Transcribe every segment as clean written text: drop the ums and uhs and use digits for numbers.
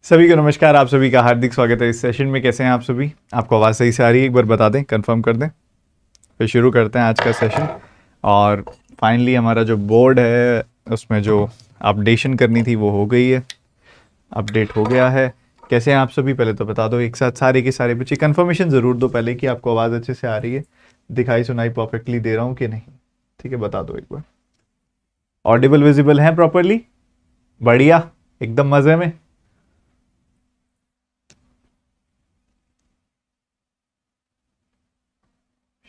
सभी को नमस्कार। आप सभी का हार्दिक स्वागत है इस सेशन में। कैसे हैं आप सभी? आपको आवाज़ सही से आ रही है? एक बार बता दें, कंफर्म कर दें, फिर शुरू करते हैं आज का सेशन। और फाइनली हमारा जो बोर्ड है उसमें जो अपडेशन करनी थी वो हो गई है, अपडेट हो गया है। कैसे हैं आप सभी? पहले तो बता दो एक साथ सारे के सारे बच्चे, कंफर्मेशन ज़रूर दो पहले कि आपको आवाज़ अच्छे से आ रही है, दिखाई सुनाई परफेक्टली दे रहा हूँ कि नहीं। ठीक है, बता दो एक बार। ऑडिबल विजिबल है प्रॉपरली? बढ़िया, एकदम मज़े में।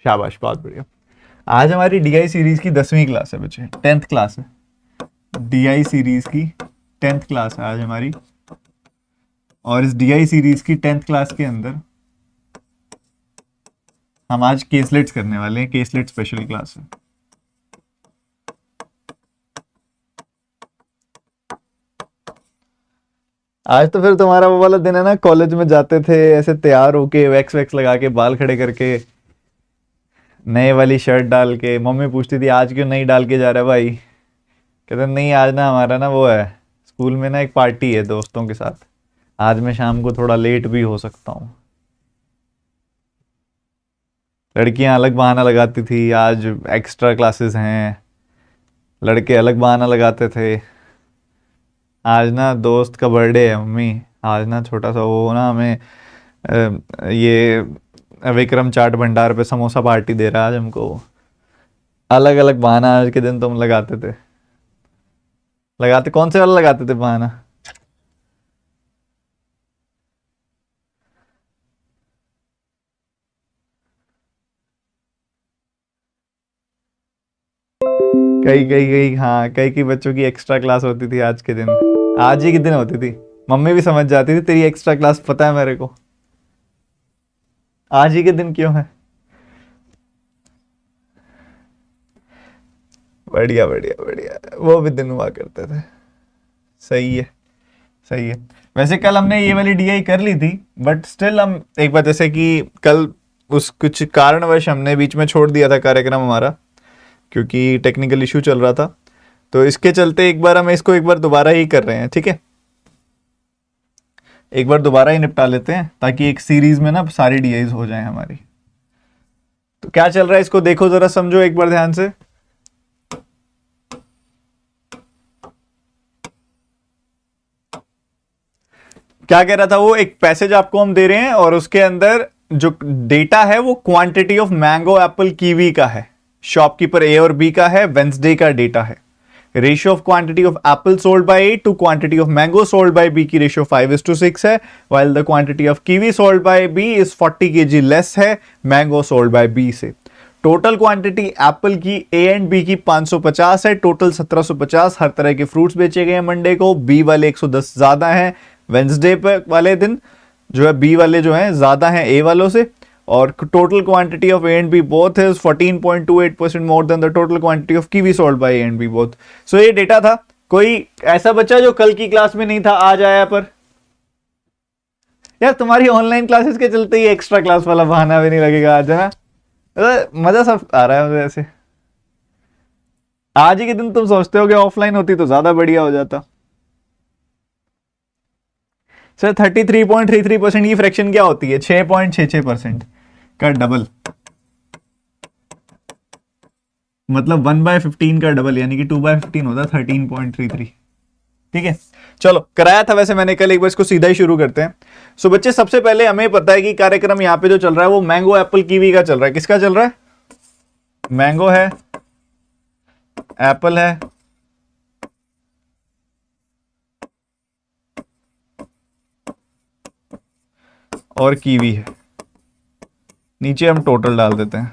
शाबाश, बहुत बढ़िया। आज हमारी डीआई सीरीज की 10वीं क्लास है बच्चे, 10th क्लास है। डीआई सीरीज की 10th क्लास है आज हमारी। और इस डीआई सीरीज की 10th क्लास के अंदर हम आज केसलेट्स करने वाले हैं। केसलेट स्पेशल क्लास है। आज तो फिर तुम्हारा वो वाला दिन है ना, कॉलेज में जाते थे ऐसे तैयार होके, वैक्स वैक्स लगा के, बाल खड़े करके, नए वाली शर्ट डाल के। मम्मी पूछती थी आज क्यों नहीं डाल के जा रहा है भाई? कहते नहीं, आज ना हमारा ना वो है, स्कूल में ना एक पार्टी है दोस्तों के साथ, आज मैं शाम को थोड़ा लेट भी हो सकता हूँ। लड़कियां अलग बहाना लगाती थी, आज एक्स्ट्रा क्लासेस हैं। लड़के अलग बहाना लगाते थे, आज ना दोस्त का बर्थडे है मम्मी, आज ना छोटा सा वो ना हमें ये विक्रम चाट भंडार पे समोसा पार्टी दे रहा है आज हमको। अलग अलग बहाना आज के दिन तुम लगाते थे। लगाते कौन से वाला लगाते थे बहाना? कई कई कई हाँ, कई कई बच्चों की एक्स्ट्रा क्लास होती थी आज के दिन। आज ही के दिन होती थी। मम्मी भी समझ जाती थी तेरी एक्स्ट्रा क्लास पता है मेरे को, आज ही के दिन क्यों है। बढ़िया बढ़िया बढ़िया, वो भी दिन हुआ करते थे। सही है, सही है। वैसे कल हमने ये वाली डीआई कर ली थी, बट स्टिल हम एक बार, जैसे कि कल उस कुछ कारणवश हमने बीच में छोड़ दिया था कार्यक्रम हमारा, क्योंकि टेक्निकल इशू चल रहा था। तो इसके चलते एक बार हम इसको एक बार दोबारा ही कर रहे हैं। ठीक है, एक बार दोबारा ही निपटा लेते हैं ताकि एक सीरीज में ना सारी डीआईज हो जाएं हमारी। तो क्या चल रहा है इसको देखो जरा, समझो एक बार ध्यान से। क्या कह रहा था वो, एक पैसेज आपको हम दे रहे हैं और उसके अंदर जो डेटा है वो quantity of mango, Apple, kiwi का है, शॉपकीपर ए और बी का है, वेंसडे का डेटा है। Ratio of quantity of apple sold by A to quantity of mango sold by B की रेशियो 5:6 है, while the quantity of kiwi sold by B is 40 kg less है mango sold by B से। Total quantity apple की A and B की 550 है, total 1750 हर तरह के fruits बेचे गए हैं मंडे को। बी वाले 110 ज्यादा हैं, वेंसडे पे वाले दिन जो है बी वाले जो हैं ज्यादा हैं ए वालों से। और total quantity of A and B both is 14.28% more than the total quantity of kiwi sold by A and B both. So ये डेटा था। कोई ऐसा बच्चा जो कल की क्लास में नहीं था आज आया? पर यार तुम्हारी ऑनलाइन क्लासेस के चलते ही एक्स्ट्रा क्लास वाला बहाना भी नहीं लगेगा आज, है ना? मजा सब आ रहा है मुझे ऐसे। आज ही के दिन तुम सोचते हो कि ऑफलाइन होती तो ज्यादा बढ़िया हो जाता। सर 33.33% की फ्रैक्शन क्या होती है? 6.66% का डबल, मतलब 1/15 का डबल, यानी कि 2/15 होता है 13.33। ठीक है, चलो कराया था वैसे मैंने कल, एक बार इसको सीधा ही शुरू करते हैं। सो बच्चे सबसे पहले हमें पता है कि कार्यक्रम यहाँ पे जो चल रहा है वो मैंगो, एप्पल, कीवी का चल रहा है। किसका चल रहा है? मैंगो है, एप्पल है, और कीवी है। नीचे हम टोटल डाल देते हैं।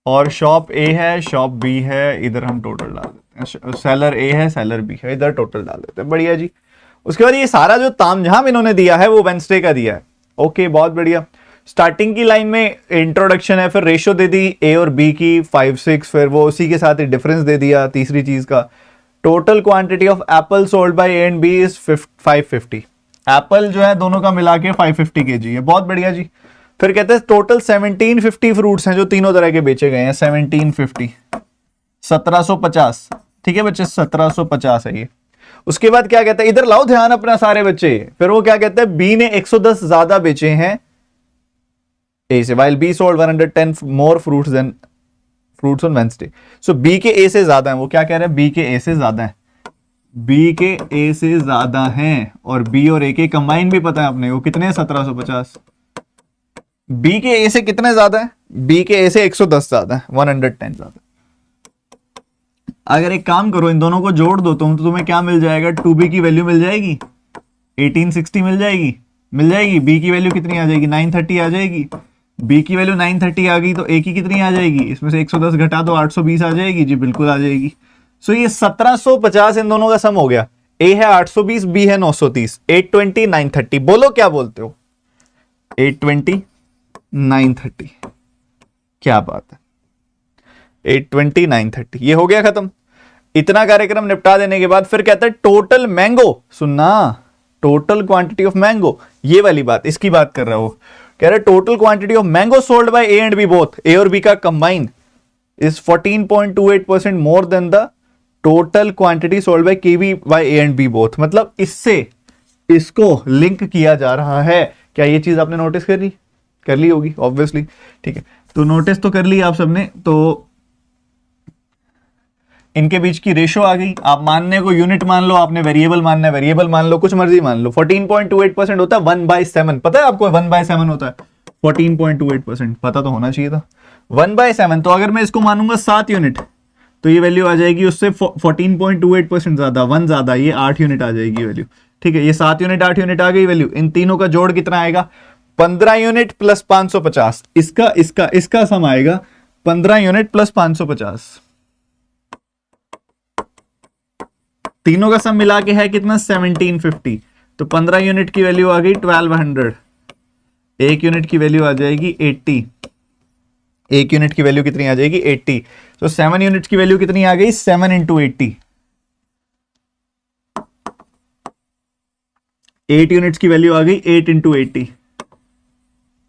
और शॉप ए है, शॉप बी है, इधर हम टोटल डाल देते हैं। सेलर ए है, सेलर बी है, इधर टोटल डाल देते हैं। बढ़िया जी। उसके बाद ये सारा जो तामझाम इन्होंने दिया है वो वेंसडे का दिया है। ओके, बहुत बढ़िया। स्टार्टिंग की लाइन में इंट्रोडक्शन है, फिर रेशियो दे दी ए और बी की 5-6, फिर वो उसी के साथ ही डिफरेंस दे दिया तीसरी चीज का। Total quantity of apple sold by A and B is 550। Apple जो है दोनों का मिला के 550 kg है। बहुत बढ़िया जी। फिर कहते हैं टोटल 1750 फ्रूट्स हैं जो तीनों तरह के बेचे गए हैं। 1750, 1750। ठीक है बच्चे, 1750 है ये। उसके बाद क्या कहता है, इधर लाओ ध्यान अपना सारे बच्चे, फिर वो क्या कहता है, बी ने 110 ज्यादा बेचे हैं ए से, while B sold 110 more fruits on Wednesday. So B के A से ज्यादा है, वो क्या कह रहा है, B के A से ज्यादा है, B के A से ज्यादा हैं, और B और A के कंबाइन भी पता है अपने को कितने हैं, 1750। B के A से कितने ज्यादा है, B के A से 110 ज्यादा है, 110 ज्यादा। अगर एक काम करो, इन दोनों को जोड़ दो तुम, तो तुम्हें क्या मिल जाएगा, 2B की वैल्यू मिल जाएगी 1860 मिल जाएगी, B की वैल्यू कितनी आ जाएगी, 930 आ जाएगी। B की वैल्यू 930 आ गई तो A की कितनी आ जाएगी, इसमें से 110 घटा दो 820 आ जाएगी जी, बिल्कुल आ जाएगी। सो ये 1750 इन दोनों का सम हो गया। A है 820, B है 930, 820 930, बोलो क्या बोलते हो, 820 930, क्या बात है, 820 930, ये हो गया खत्म। इतना कार्यक्रम निपटा देने के बाद फिर कहता है टोटल मैंगो, सुनना, टोटल क्वांटिटी ऑफ मैंगो, ये वाली बात, इसकी बात कर रहा है वो, कह रहे total quantity of mango sold by A and B both, A और बी का combine is 14.28% more than the total quantity sold by kiwi by A and B both. मतलब इससे इसको लिंक किया जा रहा है। क्या ये चीज आपने नोटिस कर ली होगी ऑब्वियसली, ठीक है, तो नोटिस तो कर ली आप सबने। तो इनके बीच की रेशो आ गई, आप मानने को यूनिट मान लो, आपने वेरिएबल मानना है वेरिएबल मान लो, कुछ मर्जी मान लो। 14.28% होता है 1/7, पता है आपको 1/7 होता है 14.28%, पता तो होना चाहिए था। 1/7, तो अगर मैं इसको मानूंगा 7 यूनिट तो ये वैल्यू आ जाएगी उससे 14.28% ज्यादा, 1 ज्यादा, ये 8 यूनिट आ जाएगी वैल्यू, ठीक है। ये 7 यूनिट 8 यूनिट आ गई वैल्यू, इन तीनों का जोड़ कितना आएगा, 15 यूनिट प्लस 550, इसका सम आएगा 15 यूनिट प्लस 550, तीनों का सम मिला के है कितना 1750। तो 15 यूनिट की वैल्यू आ गई 1200, एक यूनिट की वैल्यू आ जाएगी 80, एक यूनिट की वैल्यू कितनी आ जाएगी 80। तो 7 यूनिट की वैल्यू कितनी आ गई, 7 × 80। 8 यूनिट्स की वैल्यू आ गई 8 × 80,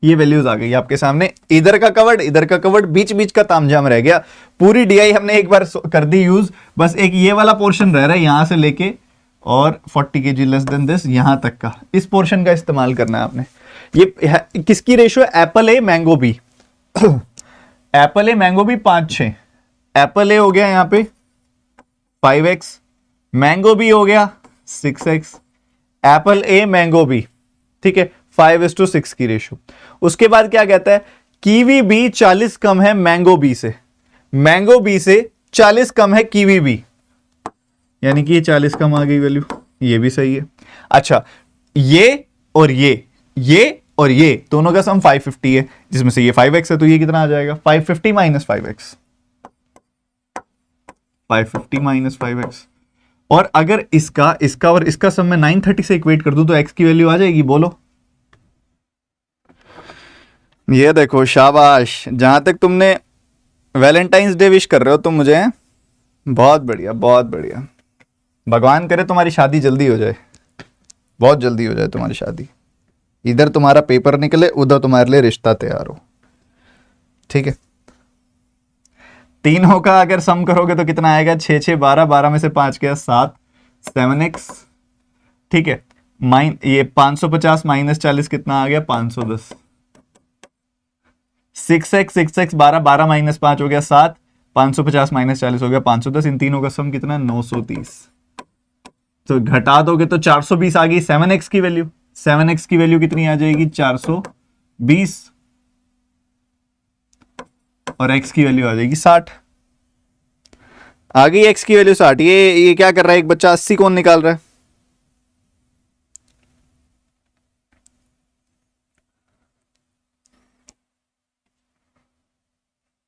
ये वैल्यूज आ गई आपके सामने। इधर का कवर्ड, इधर का कवर्ड, बीच बीच का तामझाम रह गया। पूरी डीआई हमने एक बार कर दी यूज, बस एक ये वाला पोर्शन रह रहा है, यहां से लेके और 40 kg लेस देन दिस यहां तक का, इस पोर्शन का इस्तेमाल करना है आपने। ये किसकी रेशो है, apple A mango B. Apple A mango B 5 6, apple A हो गया यहां पे 5x, मैंगो बी हो गया 6x, Apple A mango B, ठीक है, 5:6 की रेशो। उसके बाद क्या कहता है, कीवी बी 40 कम है मैंगो बी से, मैंगो बी से 40 कम है कीवी बी, यानी कि ये 40 कम आ गई वैल्यू, ये भी सही है। अच्छा, ये और ये और ये दोनों का सम 550 है, जिसमें से ये 5x है, तो ये कितना आ जाएगा 550 माइनस 5x, 550 माइनस 5x। और अगर इसका और इसका सम मैं 930 से इक्वेट कर दूं तो x की वैल्यू आ जाएगी, बोलो। ये देखो, शाबाश, जहां तक तुमने वैलेंटाइंस डे विश कर रहे हो तुम मुझे, बहुत बढ़िया बहुत बढ़िया। भगवान करे तुम्हारी शादी जल्दी हो जाए, बहुत जल्दी हो जाए तुम्हारी शादी, इधर तुम्हारा पेपर निकले, उधर तुम्हारे लिए रिश्ता तैयार हो, ठीक है। तीनों का अगर सम करोगे तो कितना आएगा, 6 6 12, 12 में से 5 गया 7, 7x, ठीक है। ये 550 माइनस 40 कितना आ गया 510, 6x 12, 12 माइनस 5 हो गया 7, 550 माइनस 40 हो गया 510, इन तीनों का सम कितना 930। तो घटा दोगे तो 420 आ गई 7x की वैल्यू, 7x की वैल्यू कितनी आ जाएगी 420, और x की वैल्यू आ जाएगी 60। आ गई x की वैल्यू 60। ये क्या कर रहा है, एक बच्चा 80 कौन निकाल रहा है,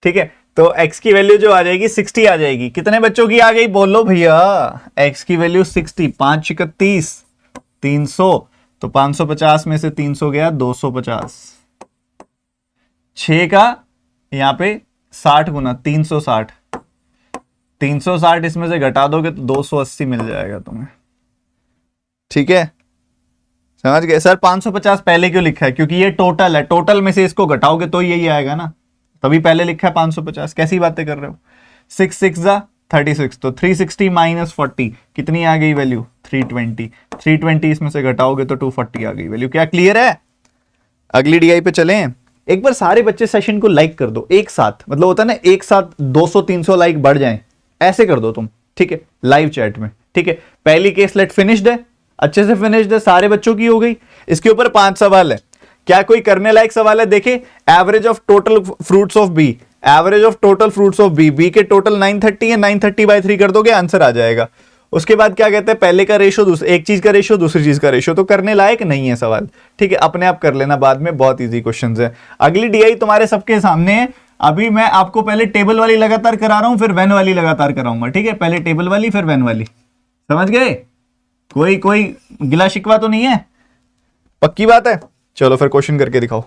ठीक है। तो x की वैल्यू जो आ जाएगी 60 आ जाएगी। कितने बच्चों की आ गई, बोलो भैया, x की वैल्यू 60, 5 × 30 300, तो 550 में से 300 गया 250, 6 का यहां पे 60 गुना 360, 360 इसमें से घटा दोगे तो 280 मिल जाएगा तुम्हें, ठीक है, समझ गए। सर 550 पहले क्यों लिखा है, क्योंकि ये टोटल है, टोटल में से इसको घटाओगे तो यही आएगा ना, तभी पहले लिखा है 550। कैसी बातें कर रहे हो, 6 6 जा 36, तो 360 माइनस 40 कितनी आ गई वैल्यू? 320। 320 इसमें से घटाओगे तो 240 आ गई वैल्यू। क्या क्लियर है? अगली डीआई पे चलें। एक बार सारे बच्चे सेशन को लाइक कर दो एक साथ, मतलब होता है ना एक साथ 200-300 लाइक बढ़ जाएं, ऐसे कर दो तुम, ठीक है, लाइव चैट में, ठीक है। पहली केस लेट फिनिश्ड है, अच्छे से फिनिश्ड है, सारे बच्चों की हो गई। इसके ऊपर 5 सवाल है। क्या कोई करने लायक सवाल है? देखे, average of total fruits of B, average of total fruits of B, B के टोटल 930 है, 930/3 कर दोगे आंसर आ जाएगा। उसके बाद क्या कहते हैं, पहले का रेशो, एक चीज का रेशो, दूसरी चीज का रेशो, तो करने लायक नहीं है सवाल, ठीक है, अपने आप कर लेना बाद में, बहुत इजी क्वेश्चंस है। अगली डीआई तुम्हारे सबके सामने है। अभी मैं आपको पहले टेबल वाली लगातार करा रहा हूं, फिर वैन वाली लगातार कराऊंगा, ठीक है, पहले टेबल वाली फिर वैन वाली, समझ गए? कोई गिला शिकवा तो नहीं है? पक्की बात है? चलो फिर क्वेश्चन करके दिखाओ,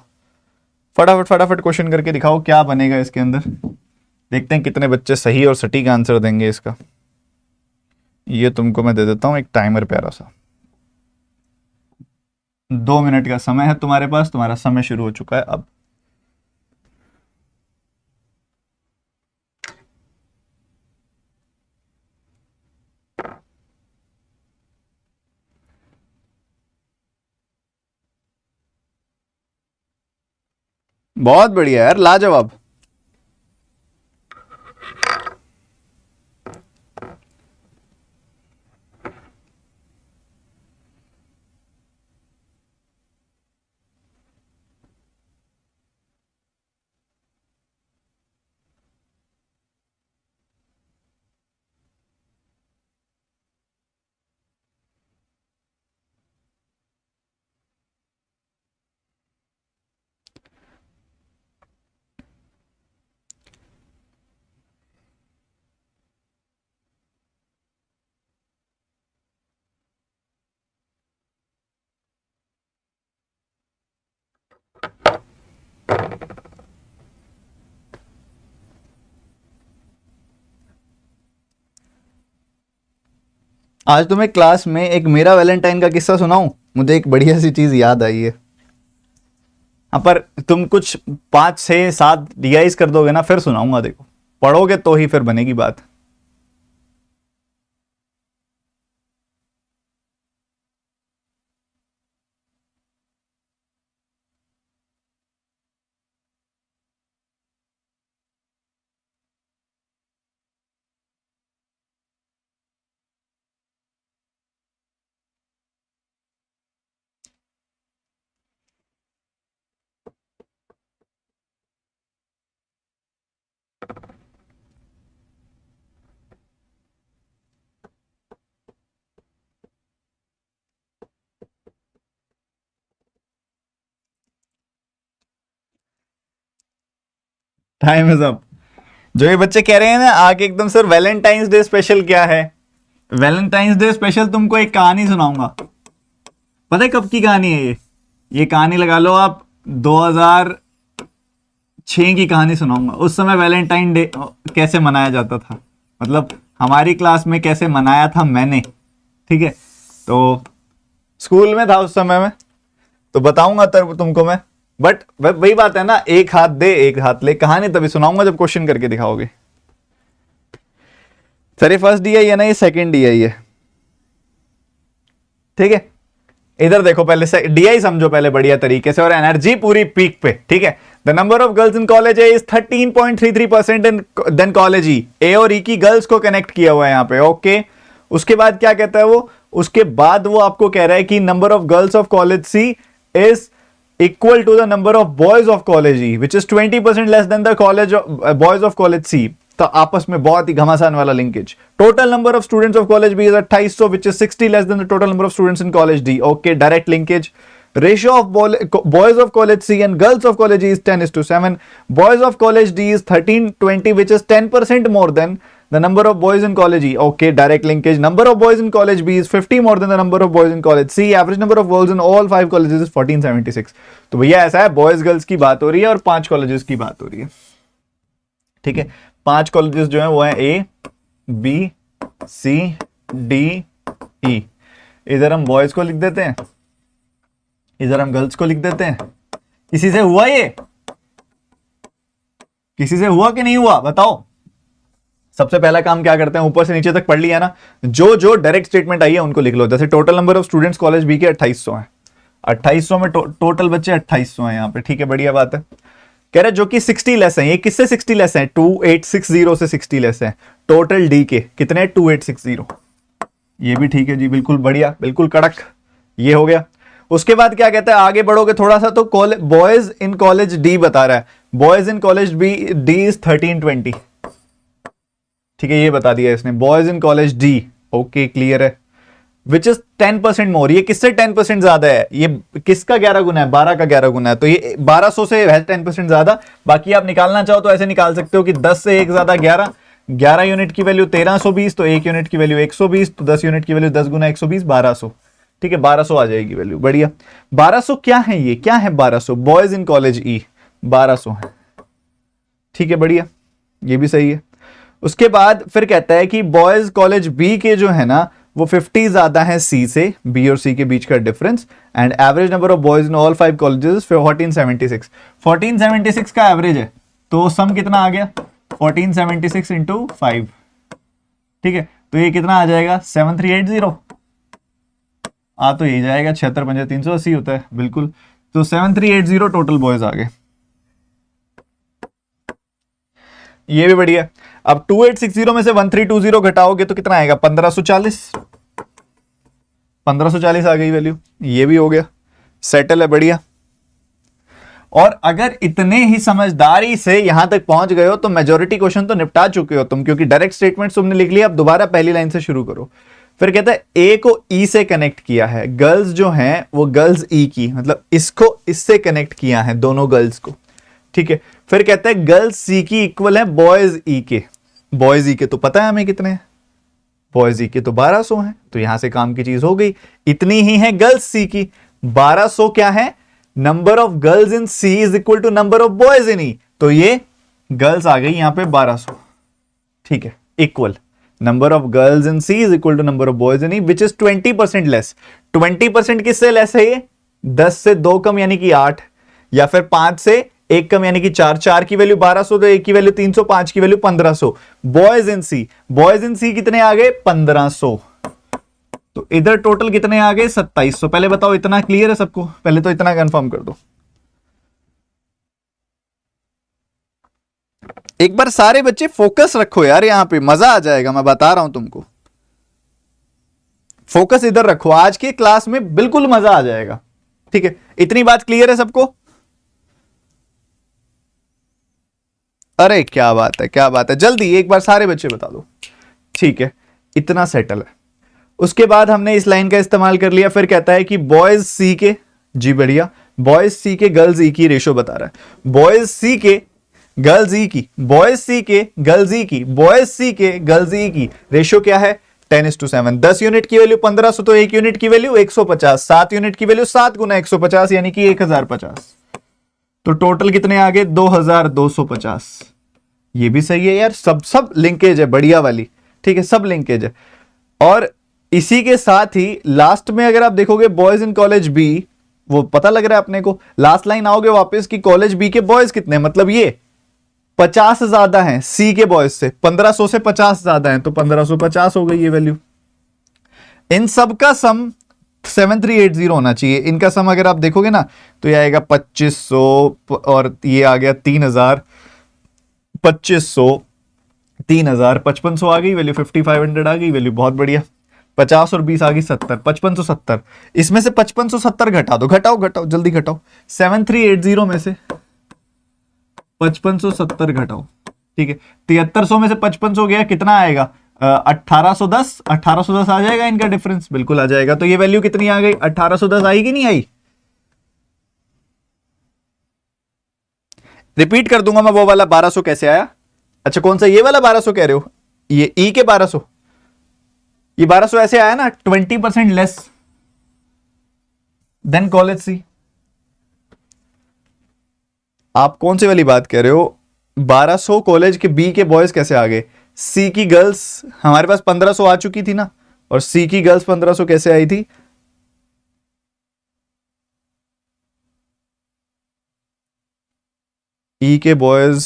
फटाफट क्वेश्चन करके दिखाओ, क्या बनेगा इसके अंदर। देखते हैं कितने बच्चे सही और सटीक आंसर देंगे इसका। ये तुमको मैं दे देता हूं एक टाइमर प्यारा सा। 2 मिनट का समय है तुम्हारे पास, तुम्हारा समय शुरू हो चुका है अब। बहुत बढ़िया यार, लाजवाब। आज तुम्हें क्लास में एक मेरा वैलेंटाइन का किस्सा सुनाऊं? मुझे एक बढ़िया सी चीज याद आई है। हाँ, पर तुम कुछ 5 6 7 डीआईज कर दोगे ना, फिर सुनाऊंगा। देखो, पढ़ोगे तो ही फिर बनेगी बात। Time is up. जो ये बच्चे कह रहे हैं ना आके एकदम, सर वैलेंटाइंस डे स्पेशल क्या है? वैलेंटाइंस डे स्पेशल तुमको एक कहानी सुनाऊंगा। पता है कब की कहानी है ये कहानी लगा लो आप, 2006 की कहानी सुनाऊंगा। उस समय वैलेंटाइन डे कैसे मनाया जाता था, मतलब हमारी क्लास में कैसे मनाया था मैंने, ठीक है। तो स्कूल में था उस समय में, तो बताऊंगा तब तुमको मैं। बट वही बात है ना, एक हाथ दे एक हाथ ले, कहानी तभी सुनाऊंगा जब क्वेश्चन करके दिखाओगे। सर ये फर्स्ट डीआई है ना, ये सेकंड डीआई है, ठीक है। इधर देखो, पहले डीआई समझो पहले बढ़िया तरीके से, और एनर्जी पूरी पीक पे, ठीक है। The number of girls in college A is 13.33% in than college E. A और ई की गर्ल्स को कनेक्ट किया हुआ है यहाँ पे, ओके। उसके बाद क्या कहता है वो, उसके बाद वो आपको कह रहा है कि number of girls of college C is equal to the number of boys of college E, which is 20% less than the college boys of college C। तो आपस में बहुत ही घमासान वाला linkage. Total number of students of college B is 2800, which is 60 less than the total number of students in college D। Okay, direct linkage। Ratio of boys of college C and girls of college E is 10:7। Boys of college D is 1320, which is 10% more than the number of boys in college E। Okay, direct linkage। Number of boys in college B is 50 more than the number of boys in college C। Average number of girls in all 5 colleges is 1476। तो भैया ऐसा है, boys girls की बात हो रही है और 5 कॉलेजेस की बात हो रही है, ठीक है। 5 कॉलेजेस जो है वो है A B C D E. इधर हम बॉयज को लिख देते हैं, इधर हम गर्ल्स को लिख देते हैं। किसी से हुआ ये? किसी से हुआ कि नहीं हुआ बताओ? सबसे पहला काम क्या करते हैं, ऊपर से नीचे तक पढ़ लिया ना, जो जो डायरेक्ट स्टेटमेंट आई है उनको लिख लो। जैसे total number of students college B के 2800 है, 2800 में टोटल बच्चे 2800 हैं यहाँ पे, ठीक है, बढ़िया बात है। कह रहे जो कि 60 लेस है, ये किससे 60 लेस है, 2860 से 60 लेस है। टोटल डी के कितने, 2860, ये भी ठीक है जी, बिल्कुल बढ़िया, बिल्कुल कड़क, ये हो गया। उसके बाद क्या कहता है, आगे बढ़ोगे थोड़ा सा तो college boys in college D बता रहा है, boys in college B D is 1320, ठीक है, ये बता दिया इसने, boys in college D, okay clear है, विच इज 10% मोर, ये किससे 10% ज्यादा है, ये किसका 11 गुना है, 12 का 11 गुना है, तो ये 1200 से है 10% ज्यादा। बाकी आप निकालना चाहो तो ऐसे निकाल सकते हो कि 10 से 1 ज्यादा 11, 11 यूनिट की वैल्यू 1320, तो 1 यूनिट की वैल्यू 120, तो 10 यूनिट की वैल्यू 10 गुना 120, 1200, ठीक है, 1200 आ जाएगी वैल्यू, बढ़िया। 1200 क्या है, ये क्या है 1200, बॉयज इन कॉलेज ई 1200 है, ठीक है, बढ़िया, ये भी सही है। उसके बाद फिर कहता है कि बॉयज कॉलेज बी के जो है ना वो 50 ज्यादा है सी से, बी और सी के बीच का difference, and average number of boys in all 5 colleges 1476, 1476 का एवरेज है, तो सम कितना आ गया 1476 इंटू 5, ठीक है, तो ये कितना आ जाएगा 7380, आ तो यही जाएगा 76 पंजे 380 होता है, बिल्कुल, तो 7380 टोटल बॉयज आ गए, ये भी बढ़िया। अब 2860 में से 1320 घटाओगे तो कितना आएगा 1540, 1540 आ गई वैल्यू, ये भी हो गया, सेटल है, बढ़िया। और अगर इतने ही समझदारी से यहां तक पहुंच गए हो तो मेजॉरिटी क्वेश्चन तो निपटा चुके हो तुम, क्योंकि डायरेक्ट स्टेटमेंट तुमने लिख लिया। अब दोबारा पहली लाइन से शुरू करो। फिर कहता है ए को ई से कनेक्ट किया है, गर्ल्स जो हैं वो गर्ल्स ई की, मतलब इसको इससे कनेक्ट किया है, दोनों गर्ल्स को, ठीक है। फिर कहता है गर्ल्स सी की इक्वल है बॉयज ई के, बॉयज ई के तो पता है हमें कितने हैं, बॉयज ई के तो 1200 हैं, तो यहां से काम की चीज हो गई, इतनी ही है गर्ल्स सी की, 1200 क्या है, number of girls in C is equal to number of boys in E, तो ये गर्ल्स आ गई यहां पे 1200, ठीक है, equal number of girls in C is equal to number of boys in E, which is 20% less. 20% किससे less है, ये 10 से 2 कम यानी कि 8, या फिर 5 से 1 कम यानी कि 4, 4 की वैल्यू 1200, तो 1 की वैल्यू 300, 5 की value 1500। Boys in C, boys in C कितने आ गए 1500, तो इधर टोटल कितने आ गए 2700। पहले बताओ इतना क्लियर है सबको, पहले तो इतना कंफर्म कर दो। एक बार सारे बच्चे फोकस रखो यार, यहां पे मजा आ जाएगा, मैं बता रहा हूं तुमको, फोकस इधर रखो, आज की क्लास में बिल्कुल मजा आ जाएगा, ठीक है, इतनी बात क्लियर है सबको। अरे क्या बात है, क्या बात है, जल्दी एक बार सारे बच्चे बता दो, ठीक है, इतना सेटल है। उसके बाद हमने इस लाइन का इस्तेमाल कर लिया। फिर कहता है कि बॉयज सी के, जी बढ़िया, बॉयज सी के गर्ल्स ई की रेशो बता रहा है, बॉयज सी के गर्ल्स ई की, बॉयज सी के गर्ल्स ई की, बॉयज सी के गर्ल्स ई की रेशो क्या है 10:7। 10 यूनिट की वैल्यू 1500, तो 1 यूनिट की वैल्यू 150, 7 यूनिट की वैल्यू 7 गुना 150 यानी कि 1050, तो टोटल कितने आ गए 2250। ये भी सही है यार, सब लिंकेज है, बढ़िया वाली, ठीक है, सब लिंकेज है। और इसी के साथ ही लास्ट में अगर आप देखोगे बॉयज इन कॉलेज बी, वो पता लग रहा है अपने को, लास्ट लाइन आओगे वापस कि कॉलेज बी के बॉयज कितने, मतलब ये 50 ज्यादा हैं सी के बॉयज से, 1500 से 50 ज्यादा हैं, तो 1550 हो गई ये वैल्यू। इन सब का सम 7380 होना चाहिए। इनका सम अगर आप देखोगे ना तो ये आएगा 2500, और ये आ गया 3000, 2500, 3000, 5500 आ गई वैल्यू, 5500 आ गई वैल्यू, बहुत बढ़िया। 50 और 20 आ गई 70, 5570, इसमें से 5570 घटा दो, घटाओ घटाओ जल्दी घटाओ, 7380 में से 5570 घटाओ, ठीक है, 7300 में से 5500 गया, कितना आएगा 1810, 1810 आ जाएगा इनका डिफरेंस, बिल्कुल आ जाएगा। तो ये वैल्यू कितनी आ गई 1810 आई कि नहीं आई, रिपीट कर दूंगा मैं वो वाला 1200 कैसे आया। अच्छा कौन सा, ये वाला 1200 कह रहे हो, ये ई के 1200, ये 1200 ऐसे आया ना 20% लेस देन कॉलेज सी। आप कौन सी वाली बात कह रहे हो, 1200 कॉलेज के बी के बॉयज कैसे आ गए, सी की गर्ल्स हमारे पास 1500 आ चुकी थी ना, और सी की गर्ल्स 1500 कैसे आई थी, ई के बॉयज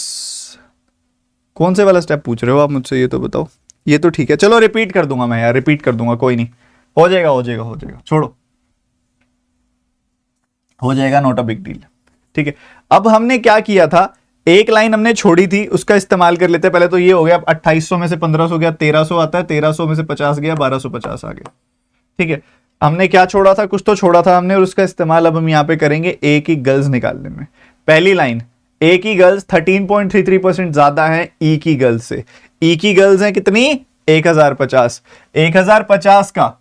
कौन से वाला स्टेप पूछ रहे हो आप मुझसे, ये तो बताओ। ये तो ठीक है, चलो रिपीट कर दूंगा मैं यार, रिपीट कर दूंगा, कोई नहीं, हो जाएगा हो जाएगा हो जाएगा, छोड़ो, हो जाएगा, नॉट अ बिग डील। ठीक है, अब हमने क्या किया था, एक लाइन हमने छोड़ी थी, उसका इस्तेमाल कर लेते हैं। पहले तो ये हो गया, 2800 में से 1500 गया, 1300 आता है, 1300 में से 50 गया, 1250 आ गया। ठीक है, हमने क्या छोड़ा था, कुछ तो छोड़ा था हमने, और उसका इस्तेमाल अब हम यहाँ पे करेंगे ए की गर्ल्स निकालने में। पहली लाइन, ए की गर्ल्स 13.33% ज्यादा है ई की गर्ल्स से। ई की गर्ल्स है कितनी, 1050। 1050 का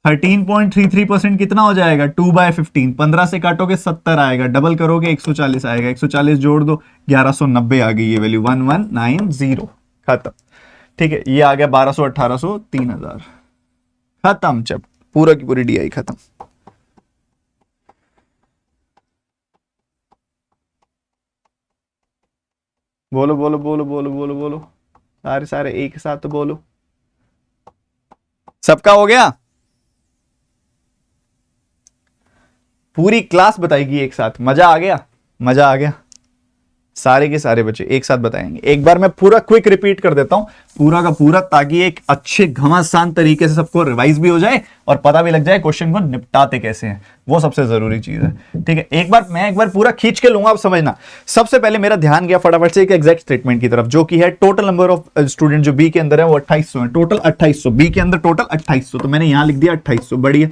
13.33% कितना हो जाएगा, 2/15। 15 से काटोगे 70 आएगा, डबल करोगे 140 आएगा, 140 जोड़ दो 1190 आ गई ये वैल्यू, 1190 खत्म। ठीक है, ये आ गया 1200, 1800, 3000 खत्म। जब पूरा की पूरी डीआई खत्म। बोलो बोलो बोलो बोलो बोलो बोलो, सारे सारे एक साथ तो बोलो। सबका हो गया, पूरी क्लास बताएगी एक साथ, मजा आ गया, मजा आ गया। सारे के सारे बच्चे एक साथ बताएंगे। एक बार मैं पूरा क्विक रिपीट कर देता हूं, पूरा का पूरा, ताकि एक अच्छे घमासान तरीके से सबको रिवाइज भी हो जाए और पता भी लग जाए क्वेश्चन को निपटाते कैसे हैं, वो सबसे जरूरी चीज है। ठीक है, मैं एक बार पूरा खींच के लूंगा, आप समझना। सबसे पहले मेरा ध्यान गया फटाफट से एक एग्जैक्ट स्टेटमेंट की तरफ, जो कि है टोटल नंबर ऑफ स्टूडेंट जो बी के अंदर है वो 2800 है, टोटल 2800, बी के अंदर टोटल 2800, तो मैंने यहां लिख दिया 2800। बढ़िया,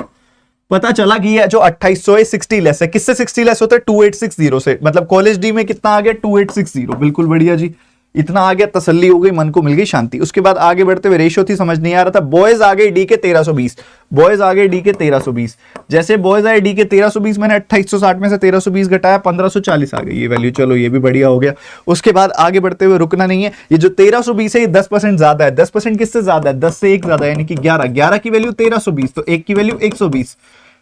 पता चला कि ये जो 2800 है 60 लेस है। किससे 60 लेस होता है, 2860 से। मतलब कॉलेज डी में कितना आ गया, 2860। बिल्कुल बढ़िया जी, इतना आ गया, तसल्ली हो गई, मन को मिल गई शांति। उसके बाद आगे बढ़ते हुए रेशियो थी, समझ नहीं आ रहा था। बॉयज आ गए डी के 1320, बॉयज आ गए डी के 1320। जैसे बॉयज आए डी के 1320, मैंने 2860 में से 1320 घटाया, 1540 आ गई ये वैल्यू। चलो ये भी बढ़िया हो गया। उसके बाद आगे बढ़ते हुए रुकना नहीं है। ये जो 1320 है ये 10% ज्यादा है। 10% किससे ज्यादा है, 10 से 1 ज्यादा है, यानी कि 11। 11 की वैल्यू 1320, तो 1 की वैल्यू 120,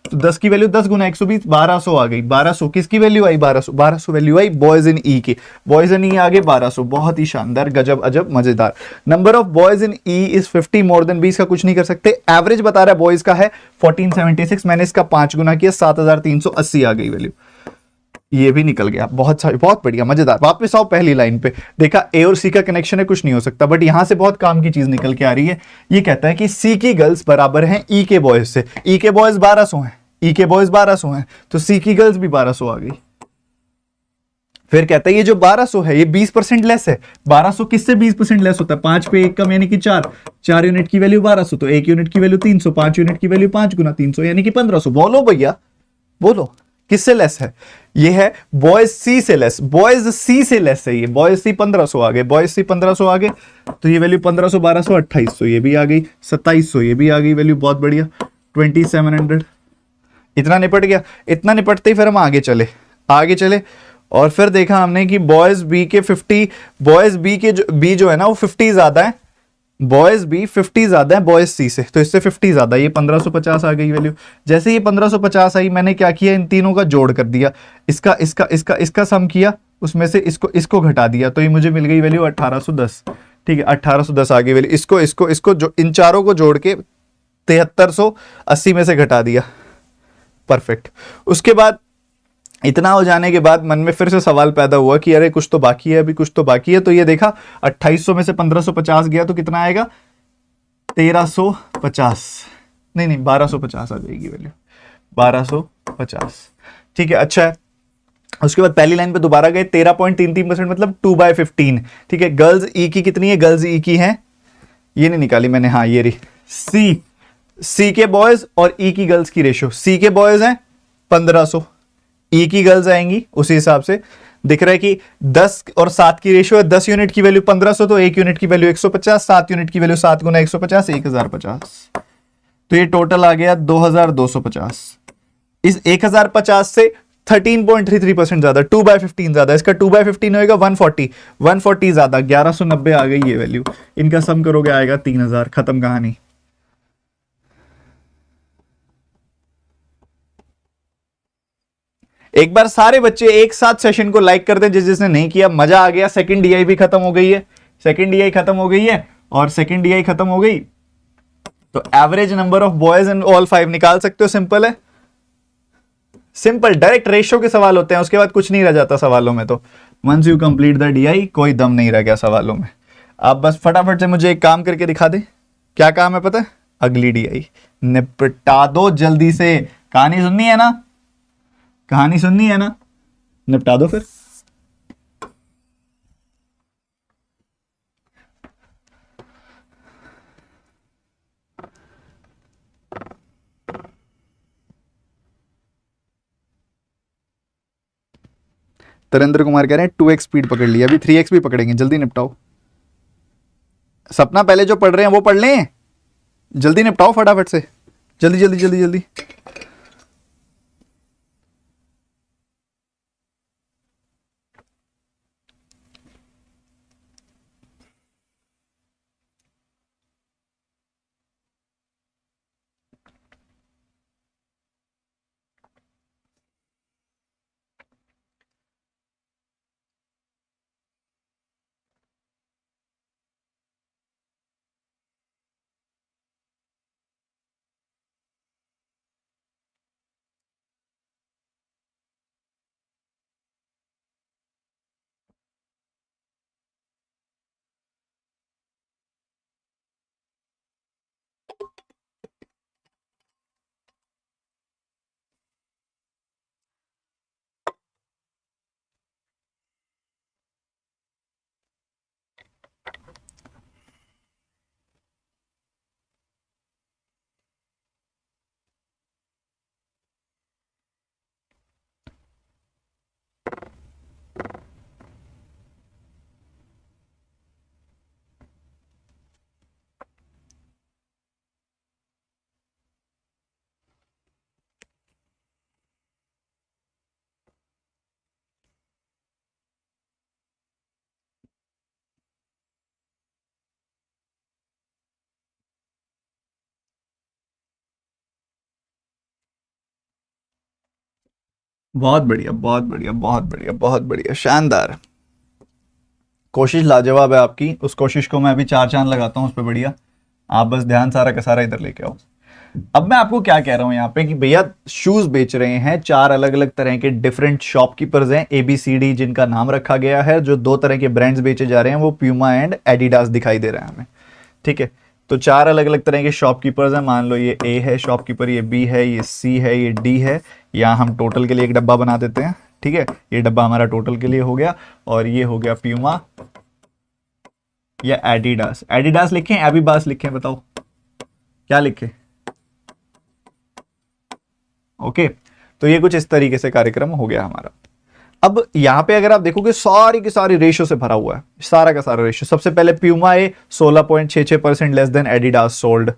तो 10 की वैल्यू 10 गुना 120, 1200 आ गई। 1200 किसकी वैल्यू आई, 1200 वैल्यू आई बॉयज इन ई की। बॉयज इन ई आगे 1200, बहुत ही शानदार, गजब अजब मजेदार। Number of boys in E is 50 more then 20 का कुछ नहीं कर सकते। एवरेज बता रहा है बॉयज का है 1476, मैंने इसका 5 गुना किया, 7380 आ गई वैल्यू। ये भी निकल गया, बहुत बढ़िया, मजेदार। वापस आओ पहली लाइन पे, देखा ए और सी का कनेक्शन है, कुछ नहीं हो सकता, बट यहां से बहुत काम की चीज निकल के आ रही है। ये कहता है कि सी की गर्ल्स बराबर हैं ई के बॉयज से। ई के बॉयज 1200 हैं, ई के बॉयज 1200 हैं, तो सी की गर्ल्स भी 1200 आ गई। फिर कहता है ये जो 1200 है ये 20% लेस है। 1200 किससे 20% लेस होता है, 5 पे 1 कम, यानी कि 4 यूनिट की वैल्यू 1200, तो 1 यूनिट की वैल्यू 300, 5 यूनिट की वैल्यू 5 गुना 300 यानी कि 1500। बोलो भैया बोलो, किससे लेस है, ये है बॉयज सी से लेस। बॉयज सी से लेस है ये, बॉयज सी 1500 आ गए, बॉयज सी 1500 आ गए, तो ये वैल्यू 1500, 1200, 2800 ये भी आ गई, 2700 ये भी आ गई वैल्यू, बहुत बढ़िया, 2700। इतना निपट गया। इतना निपटते ही फिर हम आगे चले और फिर देखा हमने कि बॉयज बी के 50, बॉयज बी के बी जो है ना वो 50 ज्यादा है, बॉयज बी 50 ज्यादा है बॉयज सी से, तो इससे 50 ज्यादा, ये 1550 आ गई वैल्यू। जैसे ये 1550 आई, मैंने क्या किया, इन तीनों का जोड़ कर दिया, इसका सम किया, उसमें से इसको घटा दिया, तो ये मुझे मिल गई वैल्यू 1810। ठीक है, 1810 आ गई वैल्यू। इसको जो इन चारों को जोड़ के 7380 में से घटा दिया, परफेक्ट। उसके बाद इतना हो जाने के बाद मन में फिर से सवाल पैदा हुआ कि अरे कुछ तो बाकी है, अभी कुछ तो बाकी है। तो ये देखा 2800 में से 1550 गया तो कितना आएगा, 1350, नहीं 1250 आ जाएगी वैल्यू, 1250। ठीक है, अच्छा है। उसके बाद पहली लाइन पे दोबारा गए, 13.33% मतलब 2/15। ठीक है, गर्ल्स ई की कितनी है, गर्ल्स ई की है, ये नहीं निकाली मैंने, हाँ ये रही, सी के बॉयज और ई की गर्ल्स की रेशियो। सी के बॉयज हैं 1500, ई की गर्ल्स आएंगी उसी हिसाब से। दिख रहा है कि 10 और 7 की रेशियो है, 10 यूनिट की वैल्यू 1500, तो 1 यूनिट की वैल्यू 150, 7 यूनिट की वैल्यू 7 गुना 150, 1050। तो ये टोटल आ गया 2250। इस 1050 से 13.33% ज्यादा, 2/15 ज्यादा, इसका 2/15 होगा 140 ज्यादा, 1190 आ गई ये वैल्यू। इनका सम करोगे आएगा 3000, खत्म कहानी। एक बार सारे बच्चे एक साथ सेशन को लाइक कर दें जिसने नहीं किया। मजा आ गया। सेकंड डीआई भी खत्म हो गई है, सेकंड डीआई खत्म हो गई है, और सेकंड डीआई खत्म हो गई तो average number of boys in all 5 निकाल सकते हो। सिंपल है, सिंपल, डायरेक्ट रेशियो के सवाल होते हैं, उसके बाद कुछ नहीं रह जाता सवालों में। तो once you complete the DI कोई दम नहीं रह गया सवालों में। आप बस फटाफट से मुझे एक काम करके दिखा दे। क्या काम है पता है? अगली डीआई निपटा दो जल्दी से। कहानी सुननी है ना? कहानी सुननी है ना? निपटा दो फिर। तरेंद्र कुमार कह रहे हैं 2x स्पीड पकड़ लिया, अभी 3x भी पकड़ेंगे, जल्दी निपटाओ। सपना पहले जो पढ़ रहे हैं वो पढ़ लें, जल्दी निपटाओ फटाफट से, जल्दी जल्दी जल्दी जल्दी। बहुत बढ़िया बहुत बढ़िया बहुत बढ़िया बहुत बढ़िया, शानदार। कोशिश लाजवाब है आपकी, उस कोशिश को मैं अभी 4 चांद लगाता हूँ उस पर, बढ़िया। आप बस ध्यान सारा का सारा इधर लेके आओ। अब मैं आपको क्या कह रहा हूं यहाँ पे कि भैया शूज बेच रहे हैं, 4 अलग अलग तरह के डिफरेंट शॉपकीपर्स हैं, ABCD जिनका नाम रखा गया है। जो 2 तरह के ब्रांड्स बेचे जा रहे हैं वो प्यूमा एंड एडिडास दिखाई दे रहे हैं हमें, ठीक है। तो 4 अलग अलग तरह के शॉपकीपर्स हैं। मान लो ये A है शॉपकीपर, ये B है, ये C है, ये D है। यहाँ हम टोटल के लिए एक डब्बा बना देते हैं, ठीक है। ये डब्बा हमारा टोटल के लिए हो गया, और ये हो गया प्यूमा या एडिडास। एडिडास लिखें एबीबास लिखें, बताओ क्या लिखें? ओके, तो ये कुछ इस तरीके से कार्यक्रम हो गया हमारा। अब यहां पे अगर आप देखोगे सारी की सारी रेशो से भरा हुआ है, सारा का सारा रेशो। सबसे पहले प्यूमा ए 16.66% लेस देन एडिडास सोल्ड,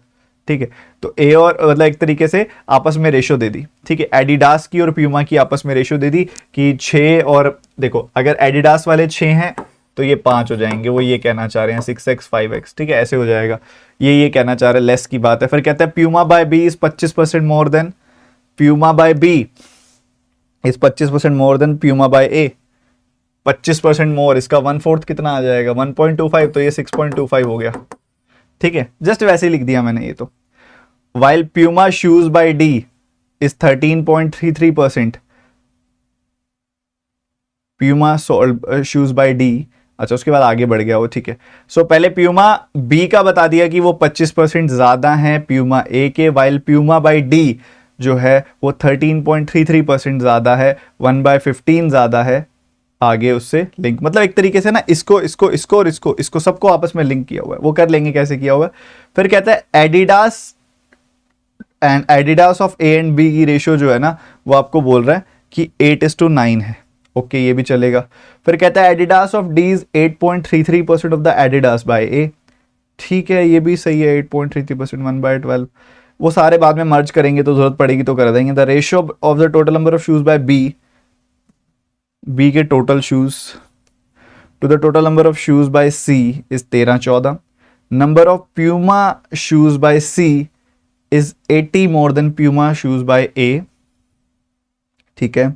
ठीक है। तो ए और मतलब एक तरीके से आपस में रेशो दे दी, ठीक है। एडिडास की और प्यूमा की आपस में रेशो दे दी कि 6, और देखो अगर एडिडास वाले 6 हैं तो ये 5 हो जाएंगे। वो ये कहना चाह रहे हैं 6x 5x, ठीक है, ऐसे हो जाएगा। ये कहना चाह रहे हैं लेस की बात है। फिर कहता है Puma by B is 25% more than Puma by B is 25% more than Puma by A. 25% more, इसका 1/4 कितना आ जाएगा? 1.25, तो ये 6.25 हो गया, ठीक है। जस्ट वैसे ही लिख दिया मैंने ये तो। While Puma shoes by D is 13.33%, Puma shoes by D. अच्छा, उसके बाद आगे बढ़ गया वो, ठीक है। सो पहले प्यूमा बी का बता दिया कि वो 25% ज्यादा है प्यूमा ए के, वाइल प्यूमा बाय डी जो है वो 13.33% ज्यादा है, 1/15 ज्यादा है। आगे उससे लिंक, मतलब एक तरीके से ना इसको इसको इसको और इसको सबको आपस में लिंक किया हुआ है। वो कर लेंगे कैसे किया हुआ है। फिर कहता है Adidas and Adidas of A and B की रेशियो जो है ना वो आपको बोल रहा है कि 8:9 है। ओके, ये भी चलेगा। फिर कहता है Adidas of D is 8.33% of the Adidas by A, ठीक है, ये भी सही है। 8.33% 1/12, वो सारे बाद में मर्ज करेंगे तो जरूरत पड़ेगी तो कर देंगे। The ratio of the total number of shoes by B के total shoes to the total number of shoes by C is 13-14। Number of Puma shoes by C is 80 more than Puma shoes by A, ठीक है।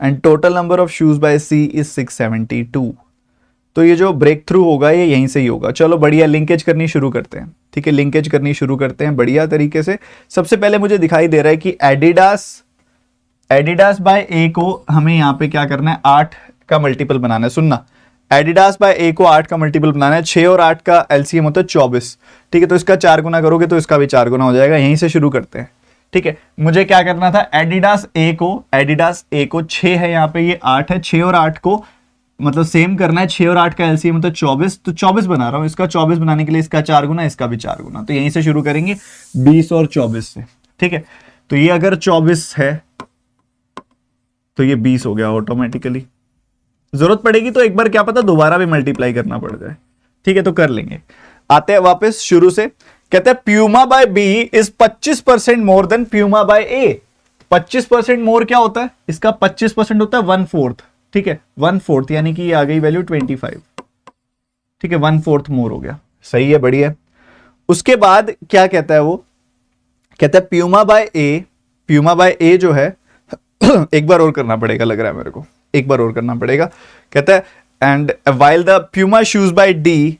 And total number of shoes by C is 672। तो ये जो break through होगा ये यहीं से ही होगा। चलो बढ़िया, लिंकेज करनी शुरू करते हैं, ठीक है। लिंकेज करनी शुरू करते हैं बढ़िया तरीके से। सबसे पहले मुझे दिखाई दे रहा है कि एडिडास बाय ए को हमें यहाँ पे क्या करना है, 8 का मल्टीपल बनाना है। सुनना, एडिडास बाय ए को 8 का मल्टीपल बनाना है। 6 और 8 का एलसीएम होता है 24, ठीक है। तो इसका 4 गुना करोगे तो इसका भी 4 गुना हो जाएगा। यहीं से शुरू करते हैं, ठीक है। मुझे क्या करना था, एडिडास ए को 6 है यहाँ पे, ये 8 है। 6 और 8 को मतलब सेम करना है। 6 और 8 का एलसीएम होता है 24, तो 24 बना रहा हूं। इसका 24 बनाने के लिए इसका 4 गुना, इसका भी 4 गुना। तो यहीं से शुरू करेंगे 20 और 24 से, ठीक है। तो ये अगर 24 है तो ये 20 हो गया ऑटोमेटिकली। जरूरत पड़ेगी तो एक बार क्या पता दोबारा भी मल्टीप्लाई करना पड़ जाए, ठीक है। तो कर लेंगे। आते हैं वापस शुरू से। कहते हैं Puma by B is 25% more than Puma by A. 25% more क्या होता है, इसका 25% होता है 1/4, ठीक है। 1/4 यानी कि ये आ गई वैल्यू 25, ठीक है। 1/4 मोर हो गया, सही है, बढ़िया। उसके बाद क्या कहता है वो, कहता है प्यूमा बाय ए जो है एक बार और करना पड़ेगा लग रहा है मेरे को, एक बार और करना पड़ेगा। कहता है and while the Puma shoes by D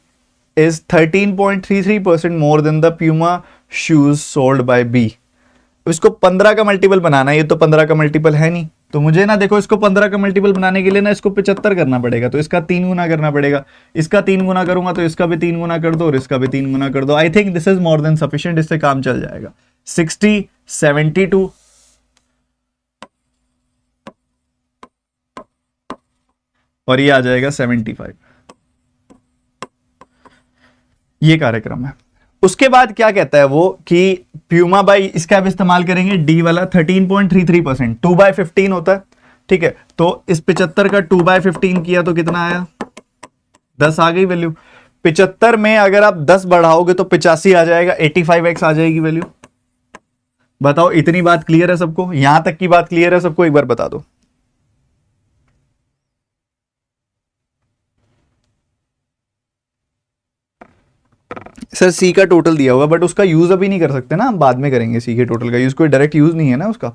is 13.33% more than the Puma shoes sold by B. इसको 15 का मल्टीपल बनाना है। ये तो 15 का मल्टीपल है नहीं, तो मुझे ना देखो इसको 15 का मल्टीपल बनाने के लिए ना इसको 75 करना पड़ेगा। तो इसका 3 गुना करना पड़ेगा। इसका 3 गुना करूंगा तो इसका भी 3 गुना कर दो और इसका भी 3 गुना कर दो। I think this is more than sufficient, इससे काम चल जाएगा। 60, 72 और ये आ जाएगा 75। ये कार्यक्रम है। उसके बाद क्या कहता है वो कि प्यूमा बाई, इसका भी इस्तेमाल करेंगे डी वाला 13.33%, 2/15 होता है, ठीक है। तो इस 75 का 2/15 किया तो कितना आया, 10 आ गई वैल्यू। 75 में अगर आप 10 बढ़ाओगे तो 85 आ जाएगा, 85x आ जाएगी वैल्यू। बताओ इतनी बात क्लियर है सबको, यहां तक की बात क्लियर है सबको, एक बार बता दो। सर सी का टोटल दिया हुआ, बट उसका यूज अभी नहीं कर सकते ना, हम बाद में करेंगे। सी के टोटल का यूज, कोई डायरेक्ट यूज नहीं है ना उसका,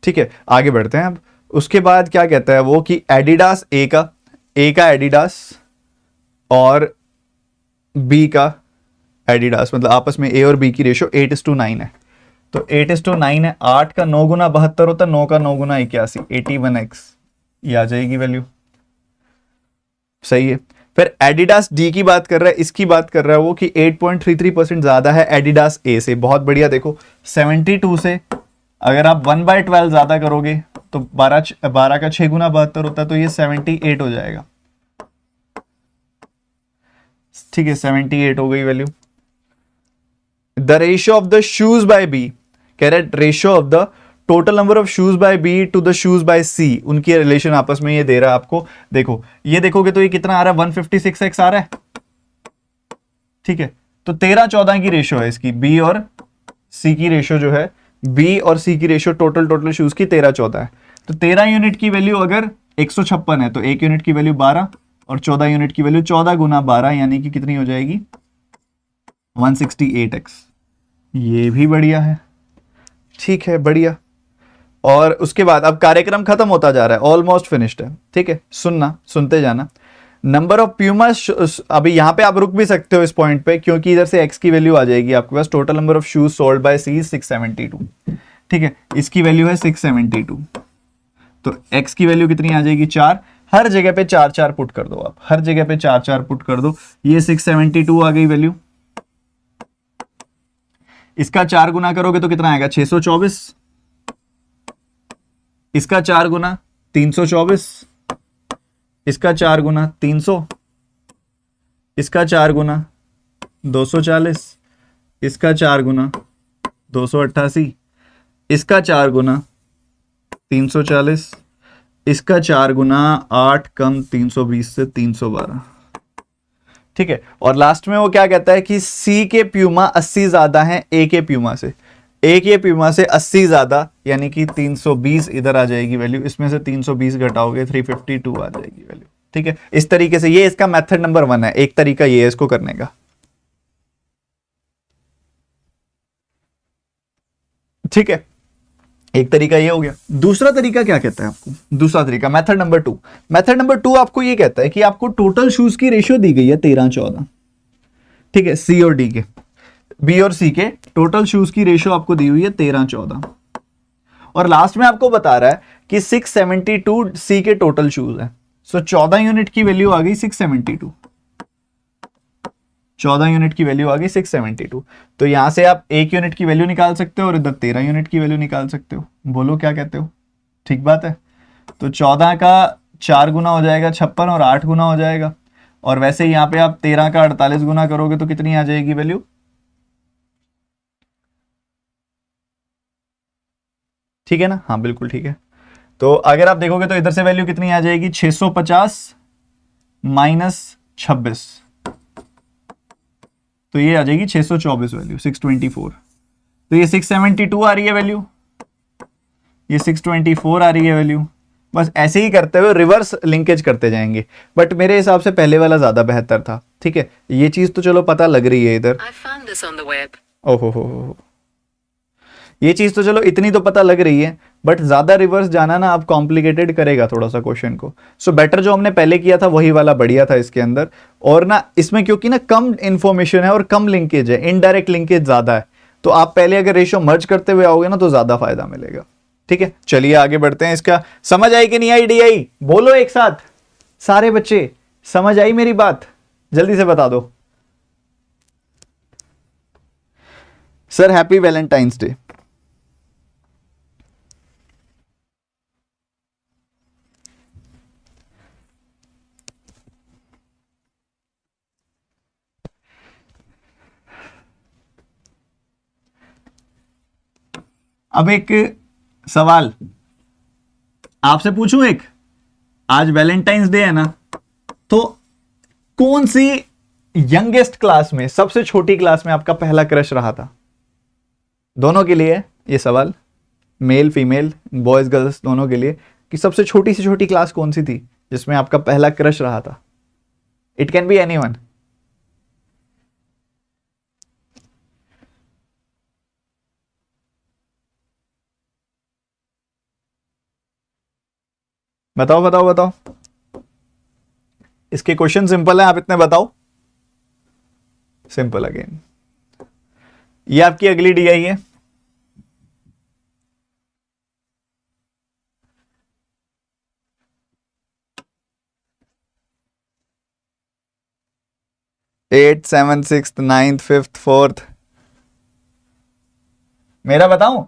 ठीक है। आगे बढ़ते हैं अब। उसके बाद क्या कहता है वो कि एडिडास ए का एडिडास और बी का एडिडास, मतलब आपस में ए और बी की रेशो 8:9 है। तो 8:9 है। 8 का 9 गुना 72 होता है, 9 का 9 गुना 81, 81x ये आ जाएगी वैल्यू, सही है। फिर एडिडास डी की बात कर रहा है, इसकी बात कर रहा है वो कि 8.33% ज्यादा है एडिडास ए से। बहुत बढ़िया। देखो 72 से अगर आप 1/12 ज्यादा करोगे तो 12 का 6 गुना 72 होता है, तो ये 78 हो जाएगा, ठीक है। 78 हो गई value. The ratio of the shoes by B, कह रहा है ratio of the total number of shoes by B to the shoes by C, उनकी रिलेशन आपस में ये दे रहा है आपको। देखो ये देखोगे तो ये कितना आ रहा है, 156x आ रहा है, ठीक है। तो 13-14 की रेशियो है इसकी, बी और सी की रेशियो जो है, बी और सी की रेशियो टोटल शूज की 13-14 है। तो 13 यूनिट की वैल्यू अगर 156 है तो 1 यूनिट की वैल्यू 12 और 14 यूनिट की वैल्यू 14 गुना 12 यानी कि कितनी हो जाएगी, 168x। ये भी बढ़िया है, ठीक है, बढ़िया। और उसके बाद अब कार्यक्रम खत्म होता जा रहा है, ऑलमोस्ट फिनिश्ड है, ठीक है। सुनते जाना। नंबर ऑफ प्यूमा, अभी यहां पे आप रुक भी सकते हो इस पॉइंट पे, क्योंकि इधर से x की वैल्यू आ जाएगी आपके पास। Total number of shoes sold by C 672, ठीक है। इसकी वैल्यू है 672, तो x की वैल्यू कितनी आ जाएगी, 4। हर जगह पे 4-4 पुट कर दो आप, हर जगह पे 4-4 पुट कर दो। ये 672 आ गई वैल्यू। इसका 4 गुना करोगे तो कितना आएगा, 624। इसका 4 गुना 324, इसका 4 गुना 300, इसका 4 गुना 240, इसका 4 गुना 288, इसका 4 गुना 340, इसका 4 गुना 8 कम 320 से 312, ठीक है। और लास्ट में वो क्या कहता है कि सी के प्यूमा 80 ज्यादा हैं ए के प्यूमा से। ए के प्यूमा से 80 ज्यादा यानी कि 320 इधर आ जाएगी वैल्यू, इसमें से 320 घटाओगे 352 आ जाएगी वैल्यू, ठीक है। इस तरीके से ये इसका मेथड नंबर 1 है। एक तरीका ये है इसको करने का, ठीक है। एक तरीका ये हो गया। दूसरा तरीका क्या कहता है आपको, दूसरा तरीका मेथड नंबर 2। मेथड नंबर 2 आपको ये कहता है कि आपको टोटल शूज की रेशियो दी गई है 13-14, ठीक है। सी और डी के, बी और सी के टोटल शूज की रेशियो आपको दी हुई है 13-14, और लास्ट में आपको बता रहा है कि 672 सी के टोटल शूज है। सो 14 यूनिट की वैल्यू आ गई 672। 14 यूनिट की वैल्यू आ गई 672। तो यहां से आप 1 यूनिट की वैल्यू निकाल सकते हो और इधर 13 यूनिट की वैल्यू निकाल सकते हो। बोलो क्या कहते हो? ठीक बात है। तो 14 का 4 गुना हो जाएगा 56 और 8 गुना हो जाएगा। और वैसे यहाँ पे आप 13 का 48 गुना करोगे तो कितनी आ जाएगी वैल्यू? ठीक है ना? हाँ बिल्कुल ठीक है। तो अगर आप देखोगे तो इधर से वैल्यू कितनी आ जाएगी? 650 माइनस 26, तो ये आ जाएगी 624 वैल्यू, 624। तो ये 672 आ रही है वैल्यू, ये 624 आ रही है वैल्यू। बस ऐसे ही करते हुए रिवर्स लिंकेज करते जाएंगे, बट मेरे हिसाब से पहले वाला ज्यादा बेहतर था। ठीक है, ये चीज तो चलो पता लग रही है इधर। ओहो, ये चीज तो चलो इतनी तो पता लग रही है, बट ज्यादा रिवर्स जाना ना अब कॉम्प्लिकेटेड करेगा थोड़ा सा क्वेश्चन को। सो बेटर जो हमने पहले किया था वही वाला बढ़िया था इसके अंदर। और ना इसमें क्योंकि ना कम इंफॉर्मेशन है और कम लिंकेज है, इनडायरेक्ट लिंकेज ज्यादा है, तो आप पहले अगर रेशियो मर्ज करते हुए आओगे ना तो ज्यादा फायदा मिलेगा। ठीक है, चलिए आगे बढ़ते हैं। इसका समझ आई कि नहीं आई डीआई? बोलो एक साथ सारे बच्चे, समझ आई मेरी बात? जल्दी से बता दो। Sir happy Valentine's day. अब एक सवाल आपसे पूछूं एक, आज वैलेंटाइंस डे है ना, तो कौन सी यंगेस्ट क्लास में, सबसे छोटी क्लास में आपका पहला क्रश रहा था? दोनों के लिए ये सवाल, मेल फीमेल, बॉयज गर्ल्स दोनों के लिए, कि सबसे छोटी से छोटी क्लास कौन सी थी जिसमें आपका पहला क्रश रहा था? It can be anyone. बताओ बताओ बताओ। इसके क्वेश्चन सिंपल है, आप इतने बताओ। Simple again. ये आपकी अगली डीआई है। Eight, seven, six, ninth, fifth, fourth. मेरा बताऊं?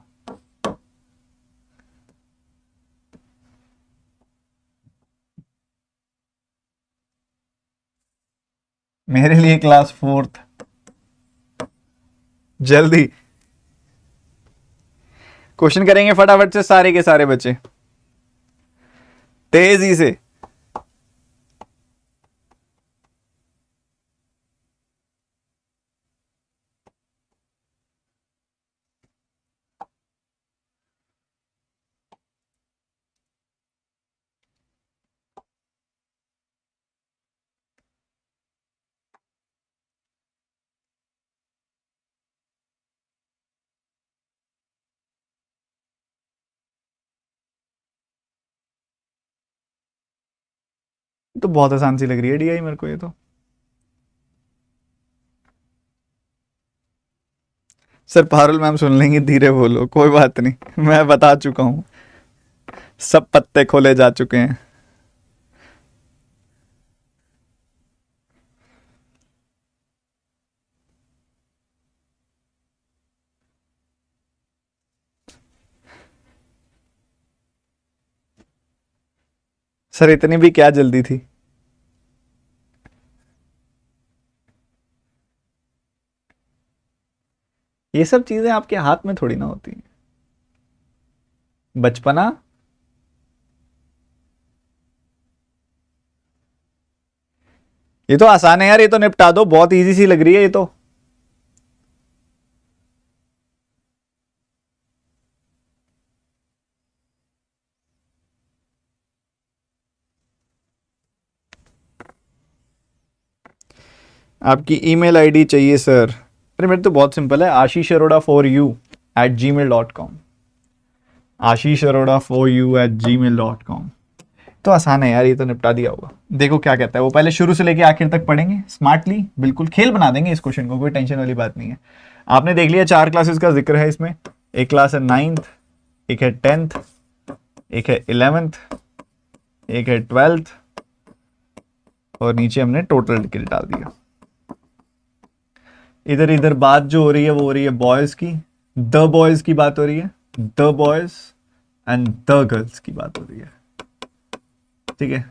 मेरे लिए क्लास फोर्थ। जल्दी क्वेश्चन करेंगे फटाफट से सारे के सारे बच्चे, तेजी से। तो बहुत आसान सी लग रही है डीआई मेरे को ये तो। सर पारुल मैम सुन लेंगी, धीरे बोलो, कोई बात नहीं, मैं बता चुका हूं, सब पत्ते खोले जा चुके हैं। सर इतनी भी क्या जल्दी थी? ये सब चीजें आपके हाथ में थोड़ी ना होती हैं। बचपना। ये तो आसान है यार, ये तो निपटा दो, बहुत इजी सी लग रही है ये तो। आपकी ईमेल आईडी चाहिए सर? अरे मेरे तो बहुत सिंपल है, Ashish Arora for you at gmail.com। Ashish Arora for you at gmail.com। तो आसान है यार, ये तो निपटा दिया होगा। देखो क्या कहता है वो, पहले शुरू से लेके आखिर तक पढ़ेंगे स्मार्टली, बिल्कुल खेल बना देंगे इस क्वेश्चन को, कोई टेंशन वाली बात नहीं है। आपने देख लिया 4 क्लासेस का जिक्र है इसमें। एक क्लास है 9th, एक है 10th, एक है 11th, एक है 12th और नीचे हमने टोटल टिकट डाल दिया। इधर इधर बात जो हो रही है वो हो रही है बॉयज की, द बॉयज की बात हो रही है, the boys and the girls की बात हो रही है, ठीक है।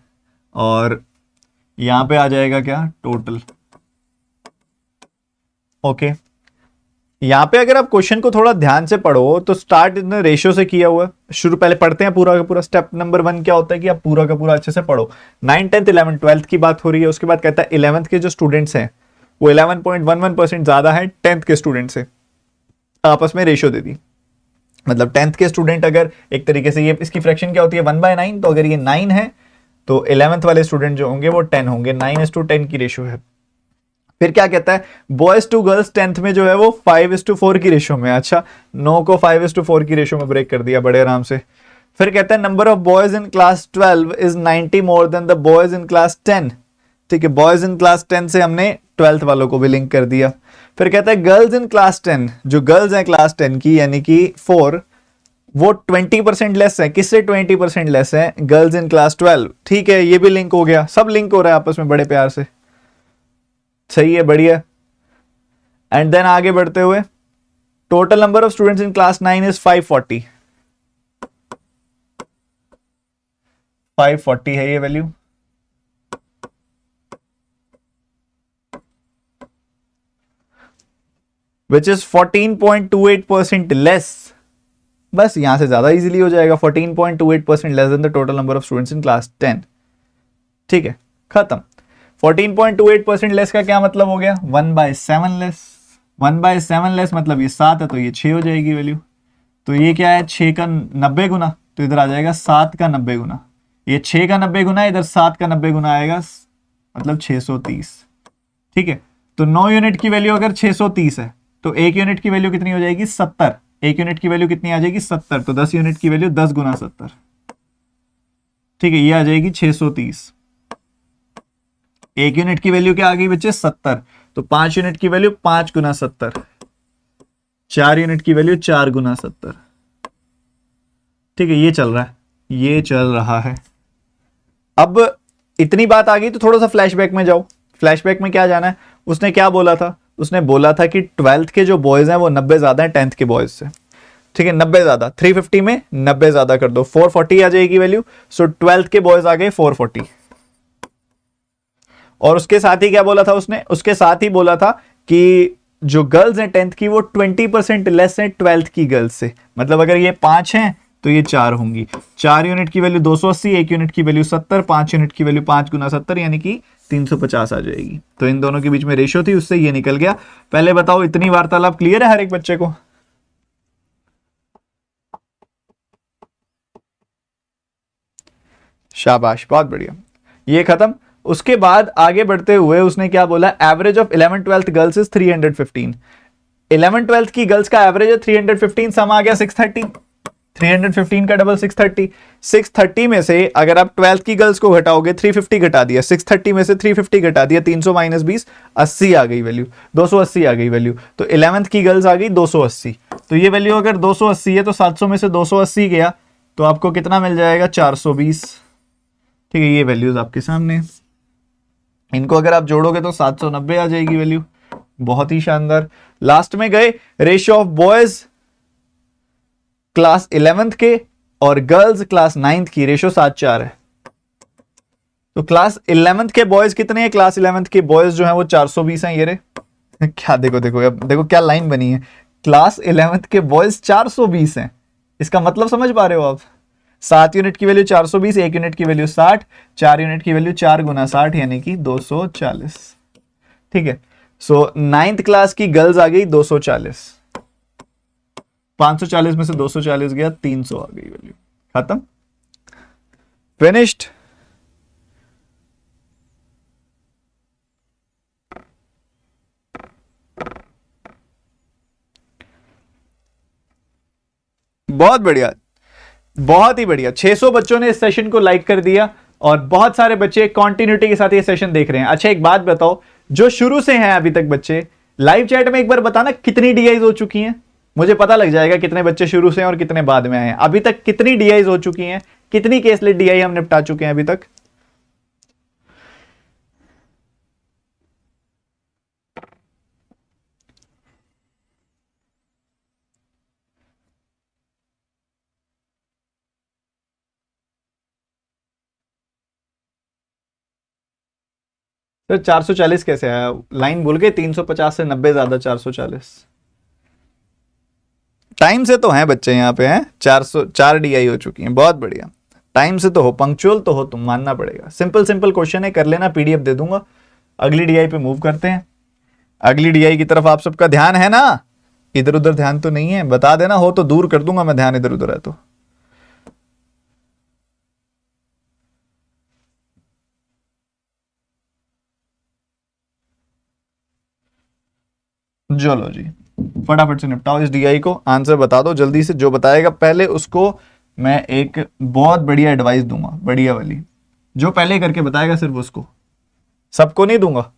और यहां पे आ जाएगा क्या, टोटल। ओके, यहां पे अगर आप क्वेश्चन को थोड़ा ध्यान से पढ़ो तो स्टार्ट इतने रेशियो से किया हुआ है। शुरू पहले पढ़ते हैं पूरा का पूरा। स्टेप नंबर 1 क्या होता है कि आप पूरा का पूरा अच्छे से पढ़ो। 9, 10th, 11th, 12th की बात हो रही है। उसके बाद कहता है 11th के जो स्टूडेंट्स हैं वो 11.11% ज्यादा है 10th के स्टूडेंट से। आपस में रेशियो दे दी, मतलब 10th के स्टूडेंट अगर एक तरीके से, ये इसकी फ्रैक्शन क्या होती है 1/9, तो अगर ये 9 है तो 11th वाले स्टूडेंट जो होंगे वो 10 होंगे। 9:10 की रेशियो है। फिर क्या कहता है, बॉयज टू गर्ल्स 10th में जो है वो 5:4 की रेशियो में। अच्छा, 9 को 5:4 की रेशियो में ब्रेक कर दिया बड़े आराम से। फिर कहता है number of boys in class 12 is 90 more than the boys in class 10। ठीक है, बॉयज इन क्लास 10 से हमने 12th वालों को भी लिंक कर दिया। फिर कहता है गर्ल्स इन क्लास 10, जो गर्ल्स हैं क्लास 10 की यानी कि 4, वो 20% लेस है। किससे 20% लेस है, गर्ल्स इन क्लास 12। ठीक है, ये भी लिंक हो गया, सब लिंक हो रहा है आपस में बड़े प्यार से। सही है, बढ़िया। एंड देन आगे बढ़ते हुए total number of students in class 9 is 540। 540 है ये वैल्यू। Which is 14.28% less. बस यहां से ज्यादा इजीली हो जाएगा, 14.28% less than the total number of students in class 10। ठीक है, खत्म। 14.28% लेस का क्या मतलब हो गया, 1/7 लेस। 1/7 लेस मतलब ये 7 है तो ये 6 हो जाएगी वैल्यू। तो ये क्या है, 6 का 90 गुना, तो इधर आ जाएगा 7 का 90 गुना। ये 6 का 90 गुना, इधर 7 का 90 गुना आएगा, मतलब 630। ठीक है, तो 9 यूनिट की वैल्यू अगर 630 है तो 1 यूनिट की वैल्यू कितनी हो जाएगी, 70। 1 यूनिट की वैल्यू कितनी आ जाएगी, 70। तो 10 यूनिट की वैल्यू 10 गुना 70। ठीक है, ये आ जाएगी 630। 1 यूनिट की वैल्यू क्या आ गई बच्चे, 70। तो 5 यूनिट की वैल्यू 5 गुना 70। 4 यूनिट की वैल्यू 4 गुना 70। ठीक है, ये चल रहा है, ये चल रहा है। अब इतनी बात आ गई तो थोड़ा सा फ्लैशबैक में जाओ। फ्लैशबैक में क्या जाना है, उसने क्या बोला था, उसने बोला था कि 12th के जो बॉयज हैं वो 90 ज्यादा हैं 10th के बॉयज से। ठीक है, 90 ज्यादा, 350 में 90 ज्यादा कर दो, 440 आ जाएगी वैल्यू। सो 12th के बॉयज आ गए 440। और उसके साथ ही क्या बोला था उसने, उसके साथ ही बोला था कि जो गर्ल्स हैं 10th की वो 20% लेस हैं 12th की गर्ल्स से। मतलब अगर ये 5 हैं तो ये 4 होंगी। 4 यूनिट की वैल्यू 280, 1 यूनिट की वैल्यू 70, 5 यूनिट की वैल्यू 5 गुना 70 यानी कि 350 आ जाएगी। तो इन दोनों के बीच में रेशियो थी, उससे ये निकल गया। पहले बताओ, इतनी वार्तालाप क्लियर है हर एक बच्चे को? शाबाश, बहुत बढ़िया, ये खत्म। उसके बाद आगे बढ़ते हुए उसने क्या बोला, average of 11th 12th girls is 315। 11th 12th की गर्ल्स का एवरेज है 315, सम आ गया 630। 315 का डबल 630। 630 में से अगर आप 12th की गर्ल्स को घटाओगे, 350 घटा दिया, 630 में से 350 घटा दिया, 300 माइनस 20, 80 आ गई वैल्यू, 280 आ गई वैल्यू। तो 11th की गर्ल्स आ गई 280। तो ये वैल्यू अगर 280 है तो 700 में से 280 गया तो आपको कितना मिल जाएगा, 420। ठीक है, ये वैल्यूज आपके सामने, इनको अगर आप जोड़ोगे तो 790 आ जाएगी वैल्यू। बहुत ही शानदार। लास्ट में गए, ratio of boys class 11th के और गर्ल्स क्लास 9th की रेशियो 7:4 है। तो क्लास 11th के बॉयज कितने हैं, क्लास 11th के बॉयज जो हैं वो 420 हैं। ये रे क्या, देखो देखो, अब देखो क्या लाइन बनी है, क्लास 11th के बॉयज 420 हैं। इसका मतलब समझ पा रहे हो आप, 7 यूनिट की वैल्यू 420, 1 यूनिट की वैल्यू 60, 4 यूनिट की वैल्यू 4 गुना 60 यानी कि 240। ठीक है, सो 9th क्लास की गर्ल्स आ गई 240। 540 में से 240 गया, 300 आ गई वैल्यू। खत्म, फिनिश्ड। बहुत बढ़िया, बहुत ही बढ़िया। 600 बच्चों ने इस सेशन को लाइक कर दिया और बहुत सारे बच्चे कंटिन्यूटी के साथ ये सेशन देख रहे हैं। अच्छा, एक बात बताओ, जो शुरू से हैं अभी तक बच्चे, लाइव चैट में एक बार बताना कितनी डीआईज हो चुकी हैं, मुझे पता लग जाएगा कितने बच्चे शुरू से हैं और कितने बाद में आए हैं। अभी तक कितनी डीआईज हो चुकी हैं, कितनी केसलेट डीआई हम निपटा चुके हैं अभी तक? तो 440 कैसे आया? लाइन भूल गए? 350 से 90 ज्यादा 440। टाइम से तो हैं बच्चे यहाँ पे, हैं 404 डीआई हो चुकी हैं, बहुत बढ़िया। टाइम से तो हो, पंक्चुअल तो हो, तुम मानना पड़ेगा। सिंपल सिंपल क्वेश्चन है, कर लेना, पीडीएफ दे दूंगा। अगली डीआई पे मूव करते हैं। अगली डीआई की तरफ आप सबका ध्यान है ना? इधर उधर ध्यान तो नहीं है? बता देना, हो तो दूर कर दूंगा मैं ध्यान, इधर उधर है तो। चलो जी, फटाफट से निपटाओ इस डीआई को, आंसर बता दो जल्दी से। जो बताएगा पहले उसको मैं एक बहुत बढ़िया एडवाइस दूंगा, बढ़िया वाली। जो पहले करके बताएगा सिर्फ उसको, सबको नहीं दूंगा।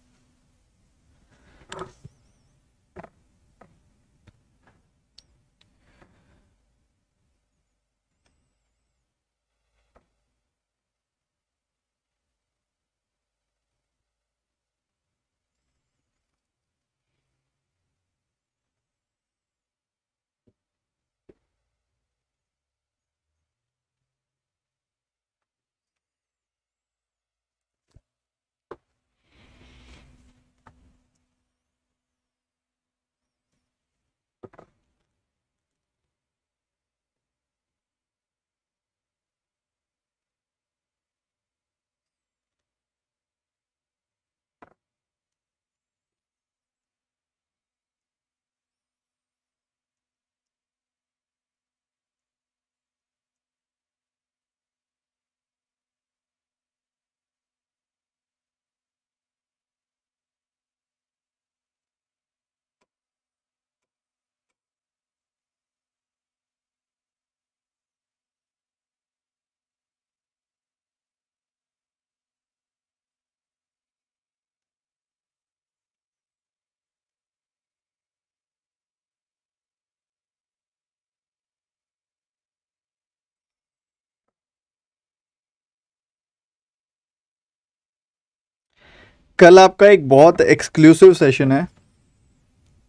कल आपका एक बहुत एक्सक्लूसिव सेशन है।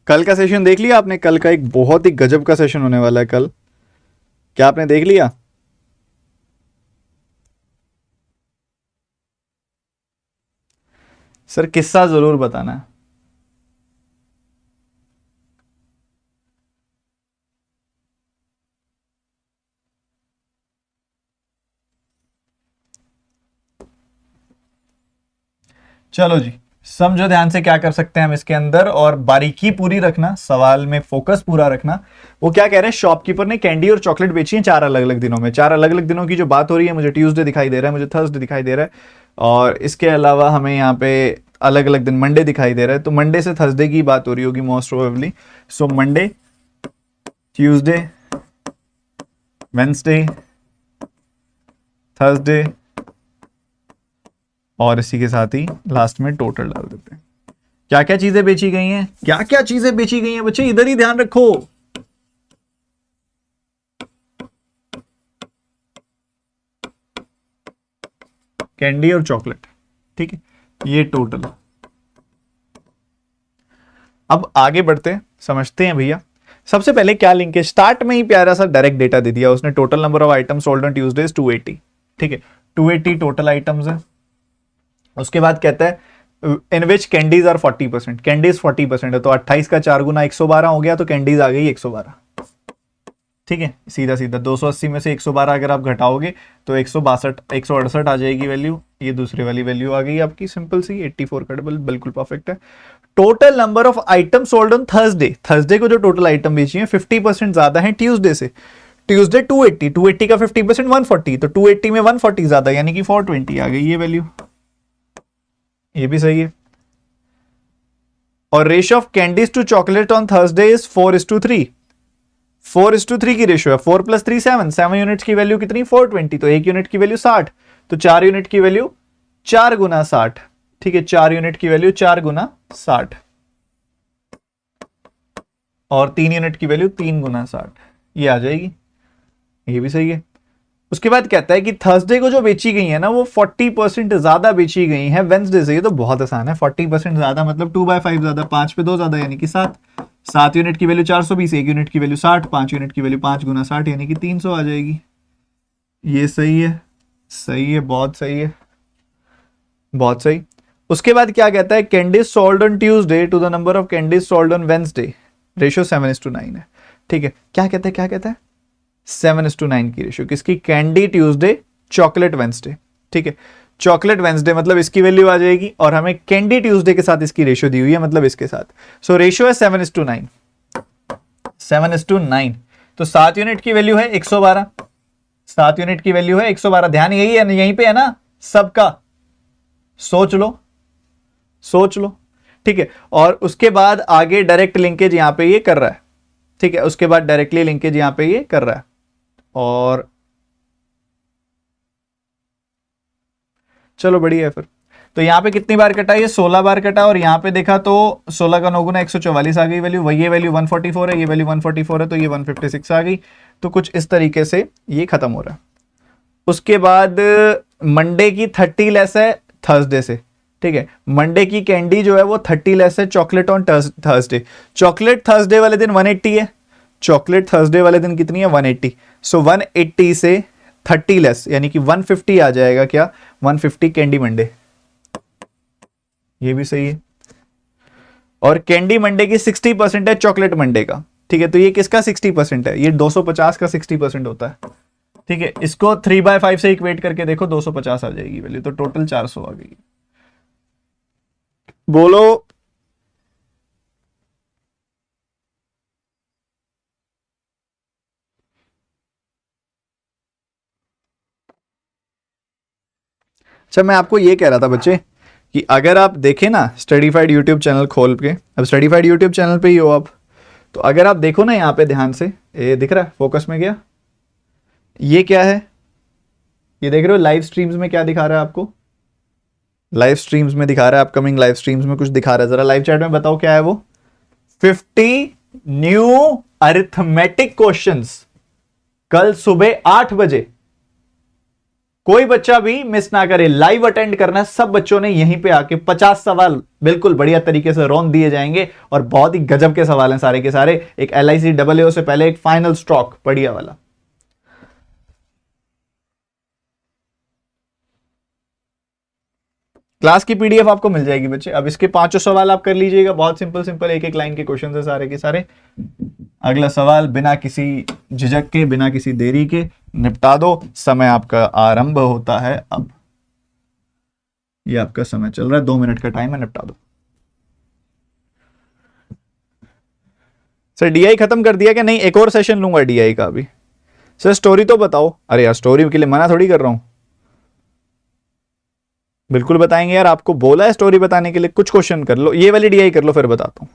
कल का सेशन देख लिया आपने? कल का एक बहुत ही गजब का सेशन होने वाला है कल। क्या आपने देख लिया? सर किस्सा जरूर बताना है। चलो जी, समझो ध्यान से क्या कर सकते हैं हम इसके अंदर, और बारीकी पूरी रखना, सवाल में फोकस पूरा रखना। वो क्या कह रहे हैं, शॉपकीपर ने कैंडी और चॉकलेट बेची है 4 अलग अलग दिनों में। 4 अलग अलग दिनों की जो बात हो रही है, मुझे ट्यूसडे दिखाई दे रहा है, मुझे थर्सडे दिखाई दे रहा है, और इसके अलावा हमें यहाँ पे अलग अलग दिन मंडे दिखाई दे रहा है। तो मंडे से थर्सडे की बात हो रही होगी most probably. So Monday, Tuesday, Wednesday, Thursday, और इसी के साथ ही लास्ट में टोटल डाल देते हैं। क्या क्या चीजें बेची गई हैं, क्या क्या चीजें बेची गई हैं बच्चे, इधर ही ध्यान रखो। कैंडी और चॉकलेट, ठीक है, ये टोटल। अब आगे बढ़ते हैं, समझते हैं भैया। सबसे पहले क्या लिंक है, स्टार्ट में ही प्यारा सा डायरेक्ट डेटा दे दिया उसने। Total number of items sold on Tuesday 280, ठीक है, 280 टोटल आइटम्स है। उसके बाद कहता है इन विच कैंडीज आर 40%, कैंडीज 40% है, तो 28 का 4 गुना 112 हो गया, तो कैंडीज आ गई 112, ठीक है। सीधा सीधा 280 में से 112 अगर आप घटाओगे तो 168 आ जाएगी वैल्यू। ये दूसरी वाली वैल्यू आ गई आपकी, सिंपल सी 84 का डबल, बिल्कुल परफेक्ट है। Total number of item sold on Thursday, Thursday को जो टोटल आइटम बेची है 50% ज्यादा है ट्यूसडे से। ट्यूसडे 280 का 50% 140, तो 280 में 140 ज्यादा, यानी कि 420 आ गई ये वैल्यू। ये भी सही है। और ratio of candies to chocolate on Thursday is 4:3, 4:3 की रेशियो है। 4 + 3 7 यूनिट्स की वैल्यू कितनी, 420, तो 1 यूनिट की वैल्यू 60, तो 4 यूनिट की वैल्यू 4 गुना 60, ठीक है, 4 यूनिट की वैल्यू 4 गुना 60, और 3 यूनिट की वैल्यू 3 गुना 60, ये आ जाएगी। ये भी सही है। उसके बाद कहता है कि थर्सडे को जो बेची गई है ना, वो 40% ज्यादा बेची गई है वेंसडे से। ये तो बहुत आसान है, 40% ज्यादा मतलब 2/5 ज्यादा, 5 पे 2 ज्यादा, यानी कि 7। 7 यूनिट की वैल्यू 420, 1 यूनिट की वैल्यू 60, 5 यूनिट की वैल्यू 5 गुना 60, यानी कि 300 आ जाएगी। ये सही है, सही है, बहुत सही है, बहुत सही। उसके बाद क्या कहता है, candies sold on Tuesday to the number of candies sold on Wednesday, ratio 7:9 है। ठीक है, क्या कहता है, क्या कहता है, 7:9 की रेशियो किसकी, कैंडी ट्यूसडे चॉकलेट वेंसडे। ठीक है, चॉकलेट वेंसडे मतलब इसकी वैल्यू आ जाएगी, और हमें कैंडी ट्यूसडे के साथ इसकी रेशियो दी हुई है, मतलब इसके साथ। सो रेशियो है 7:9, 7:9। तो 7 यूनिट की वैल्यू है 112, 7 यूनिट की वैल्यू है 112। ध्यान यही है, यहीं पे है ना सबका, सोच लो, सोच लो। ठीक है, और उसके बाद आगे डायरेक्ट लिंकेज यहां पे ये कर रहा है। ठीक है, उसके बाद डायरेक्टली लिंकेज यहां पे ये कर रहा है, और चलो बढ़िया है फिर। तो यहां पे कितनी बार कटा, ये 16 बार कटा, और यहां पे देखा तो 16 का 9 गुना 144 आ गई वैल्यू, वही ये वैल्यू 144 है, ये वैल्यू 144 है, तो ये 156 आ गई। तो कुछ इस तरीके से ये खत्म हो रहा है। उसके बाद मंडे की 30 लेस है थर्सडे से। ठीक है, मंडे की कैंडी जो है वो 30 लेस है chocolate on Thursday. Chocolate Thursday वाले दिन 180 है, चॉकलेट थर्सडे वाले दिन कितनी है, 180। सो 180 से 30 लेस यानी कि 150 आ जाएगा, क्या, 150 कैंडी मंडे। ये भी सही है। और कैंडी मंडे की 60% है चॉकलेट मंडे का। ठीक है, तो ये किसका 60% है, ये 250 का 60% होता है। ठीक है, इसको 3/5 से इक्वेट करके देखो, 250 आ जाएगी वैल्यू, तो टोटल 400 आ गई। बोलो। अच्छा, मैं आपको ये कह रहा था बच्चे कि अगर आप देखें ना स्टडीफाइड यूट्यूब चैनल खोल के, अब स्टडीफाइड यूट्यूब चैनल पे ही हो आप, तो अगर आप देखो ना यहाँ पे ध्यान से, ये दिख रहा है, फोकस में गया, ये क्या है, ये देख रहे हो लाइव स्ट्रीम्स में क्या दिखा रहा है आपको, लाइव स्ट्रीम्स में दिखा रहा है, अपकमिंग लाइव स्ट्रीम्स में कुछ दिखा रहा है, जरा लाइव चैट में बताओ क्या है वो। 50 न्यू अरिथमेटिक क्वेश्चंस कल सुबह 8 बजे। कोई बच्चा भी मिस ना करे, लाइव अटेंड करना है। सब बच्चों ने यहीं पे आके 50 सवाल बिल्कुल बढ़िया तरीके से रौंद दिए जाएंगे, और बहुत ही गजब के सवाल हैं सारे के सारे। एक LIC AAO से पहले एक फाइनल स्टॉक बढ़िया वाला। क्लास की PDF आपको मिल जाएगी बच्चे। अब इसके 5 सवाल आप कर लीजिएगा, बहुत सिंपल सिंपल एक एक लाइन के क्वेश्चन है सारे के सारे। अगला सवाल बिना किसी झिझक के, बिना किसी देरी के निपटा दो। समय आपका आरंभ होता है अब। ये आपका समय चल रहा है, 2 मिनट का टाइम है, निपटा दो। सर DI खत्म कर दिया क्या, नहीं एक और सेशन लूंगा DI का अभी। सर स्टोरी तो बताओ। अरे यार स्टोरी के लिए मना थोड़ी कर रहा हूं, बिल्कुल बताएंगे यार, आपको बोला है स्टोरी बताने के लिए। कुछ क्वेश्चन कर लो, ये वाली DI कर लो, फिर बताता हूं।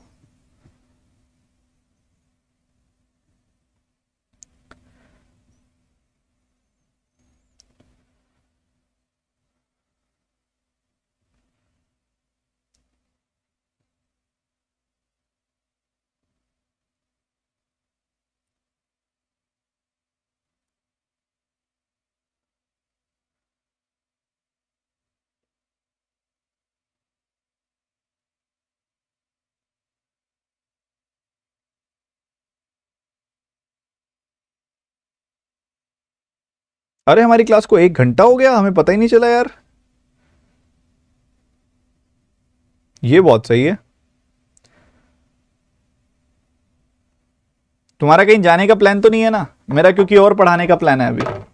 अरे हमारी क्लास को 1 घंटा हो गया, हमें पता ही नहीं चला यार। ये बहुत सही है। तुम्हारा कहीं जाने का प्लान तो नहीं है ना? मेरा क्योंकि और पढ़ाने का प्लान है अभी।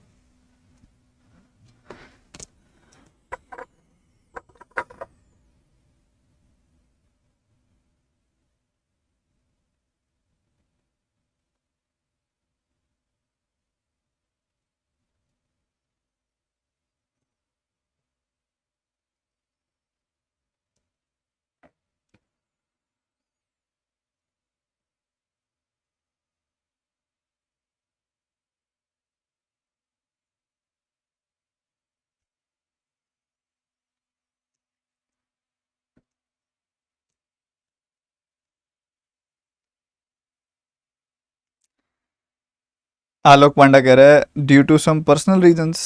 आलोक पांडा कह रहा है due to some personal reasons.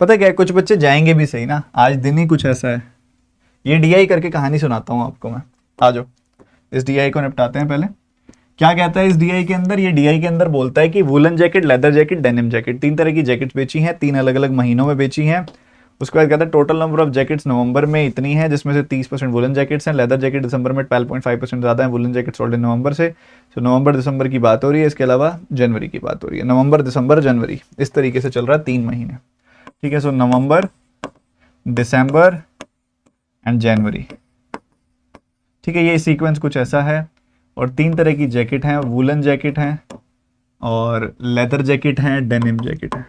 पता क्या है, कुछ बच्चे जाएंगे भी सही ना, आज दिन ही कुछ ऐसा है। ये DI करके कहानी सुनाता हूं आपको मैं। आ जाओ, इस DI को निपटाते हैं पहले। क्या कहता है इस DI के अंदर, ये DI के अंदर बोलता है कि woollen jacket, leather jacket, denim jacket, 3 तरह की जैकेट्स बेची हैं, 3 अलग अलग महीनों में बेची हैं, उसके बाद कहता है टोटल नंबर ऑफ जैकेट्स नवंबर में इतनी है, जिसमें से 30% वुलन जैकेट्स हैं। लेदर जैकेट दिसंबर में 12.5% ज़्यादा है वुलन जैकेट सोल्ड इन नवंबर से। तो नवंबर दिसंबर की बात हो रही है, इसके अलावा जनवरी की बात हो रही है। नवंबर दिसंबर जनवरी इस तरीके से चल रहा है 3 महीने, ठीक है। सो नवंबर, दिसंबर एंड जनवरी, ठीक है। ये सीक्वेंस कुछ ऐसा है। और 3 तरह की जैकेट हैं, वुलन जैकेट हैं और लेदर जैकेट हैं, डेनिम जैकेट है,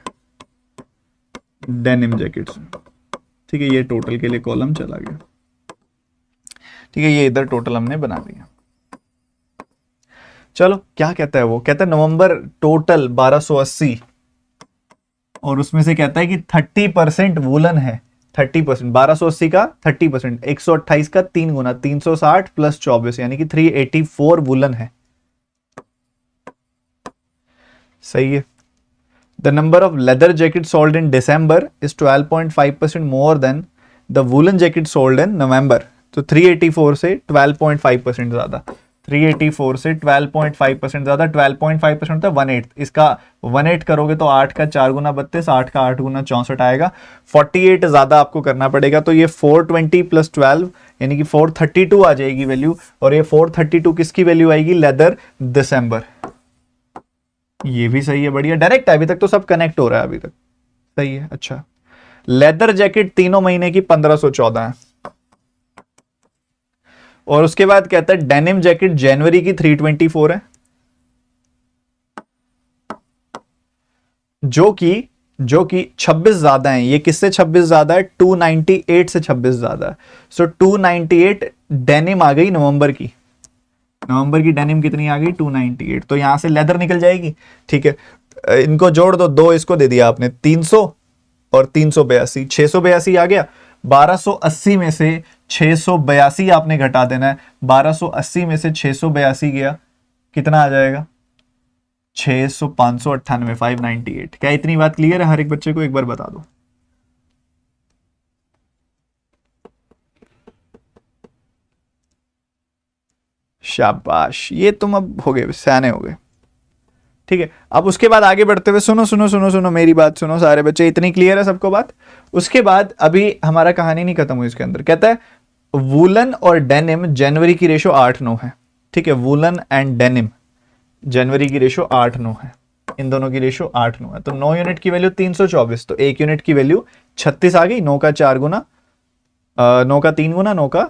डेनिम जैकेट्स, ठीक है। ये टोटल के लिए कॉलम चला गया, ठीक है। ये इधर टोटल हमने बना दिया। चलो क्या कहता है वो, कहता है नवंबर टोटल 1280 और उसमें से कहता है कि 30% वुलन है। 30%, 1280 का 30%, 128 का 3 गुना, 360 प्लस 24 यानी कि 384 वुलन है। सही है। The number of leather jackets sold in December is 12.5% more than the woolen jacket sold in November. तो 384 से 12.5% ज़्यादा, 384 से 12.5% ज़्यादा। 12.5% होता है 1/8, इसका 1/8 करोगे तो 8 का 4 गुना 32, 8 का 8 गुना 64 आएगा। 48 ज़्यादा आपको करना पड़ेगा, तो ये 420 प्लस 12 यानी कि 432 आ जाएगी वैल्यू। और ये 432 किसकी वैल्यू आएगी, लेदर दिसंबर। ये भी सही है, बढ़िया, डायरेक्ट है। अभी तक तो सब कनेक्ट हो रहा है अभी तक, सही है। अच्छा, लेदर जैकेट तीनों महीने की 1514 है। और उसके बाद कहता है डेनिम जैकेट जनवरी की 324 है, जो कि 26 ज्यादा है। ये किससे 26 ज्यादा है, 298 से 26 ज्यादा है। सो 298 डेनिम आ गई नवंबर की। नवंबर की डेनिम कितनी आ गई, 298। तो यहां से लेदर निकल जाएगी, ठीक है। इनको जोड़ दो, 2 इसको दे दिया आपने, 300 और 382, 682 आ गया। 1280 में से 682 आपने घटा देना है। 1280 में से 682 गया, कितना आ जाएगा, 600, 598, 598। क्या इतनी बात क्लियर है हर एक बच्चे को, एक बार बता दो। शाबाश, ये तुम अब हो गए, सयाने हो गए, ठीक है। अब उसके बाद आगे बढ़ते हुए सुनो सुनो सुनो सुनो मेरी बात सुनो सारे बच्चे, इतनी क्लियर है सबको बात। उसके बाद अभी हमारा कहानी नहीं खत्म हुई, इसके अंदर कहता है वूलन और डेनिम जनवरी की रेशो 8-9 है, ठीक है। वूलन एंड डेनिम जनवरी की रेशो 8-9 है, इन दोनों की रेशो 8-9 है। तो 9 यूनिट की वैल्यू 324, तो 1 यूनिट की वैल्यू 36 आ गई। 9 का 4 गुना, 9 का 3 गुना, 9 का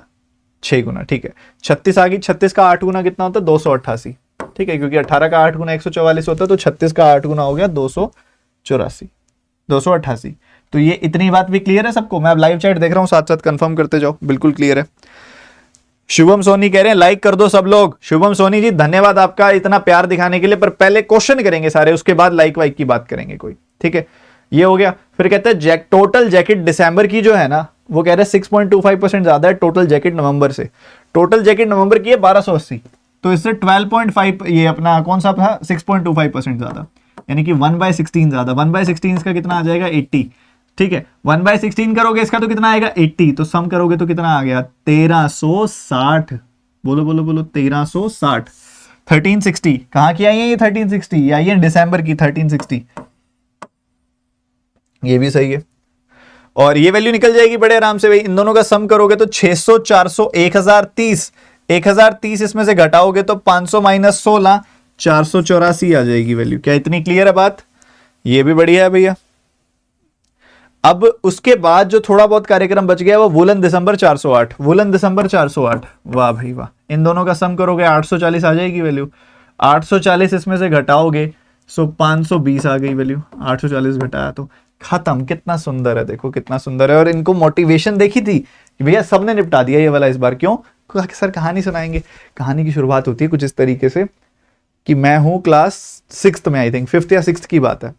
6 गुना, ठीक है। 36 आ गई। 36 का 8 गुना कितना होता है, 288, ठीक है। क्योंकि 18 का 8 गुना 144 होता है, तो 36 का 8 गुना हो गया 284, 288। तो ये इतनी बात भी क्लियर है सबको। मैं अब लाइव चैट देख रहा हूं, साथ साथ कंफर्म करते जाओ, बिल्कुल क्लियर है। शुभम सोनी कह रहे हैं लाइक कर दो सब लोग। शुभम सोनी जी धन्यवाद आपका इतना प्यार दिखाने के लिए, पर पहले क्वेश्चन करेंगे सारे, उसके बाद लाइक वाइक की बात करेंगे कोई, ठीक है। ये हो गया। फिर कहते हैं टोटल जैकेट दिसंबर की जो है ना, वो कह रहे हैं 6.25% ज्यादा है टोटल जैकेट नवंबर से। टोटल जैकेट नवंबर की है 1280, तो इससे 12.5 ये अपना कौन सा था, 6.25% ज्यादा, यानी कि 1/16 ज्यादा। 1/16 इसका कितना आ जाएगा, 80, ठीक है। 1/16 करोगे इसका तो कितना आएगा, 80। तो सम करोगे तो कितना आ गया, 1360। बोलो बोलो बोलो, 1360। 1360 कहां की आई है, ये 1360 आई है दिसंबर की 1360। ये भी सही है। और ये वैल्यू निकल जाएगी बड़े आराम से भाई। इन दोनों का सम करोगे तो 600, 400, 1030, 1030 इसमें से घटाओगे तो 500 माइनस 16, 484 आ जाएगी वैल्यू। क्या इतनी क्लियर है बात, ये भी बढ़िया है भैया। अब उसके बाद जो थोड़ा बहुत कार्यक्रम बच गया वो वुलन दिसंबर 408, वुलन दिसंबर 408। वाह भाई वाह। इन दोनों का सम करोगे 840 आ जाएगी वैल्यू। 840 इसमें से घटाओगे सो 520 आ गई वैल्यू। 840 घटाया तो खत्म। कितना सुंदर है, देखो कितना सुंदर है। और इनको मोटिवेशन देखी थी कि भैया सबने निपटा दिया ये वाला इस बार। क्यों, सर कहानी सुनाएंगे। कहानी की शुरुआत होती है कुछ इस तरीके से कि मैं हूं क्लास 6th में, आई थिंक 5th या 6th की बात है।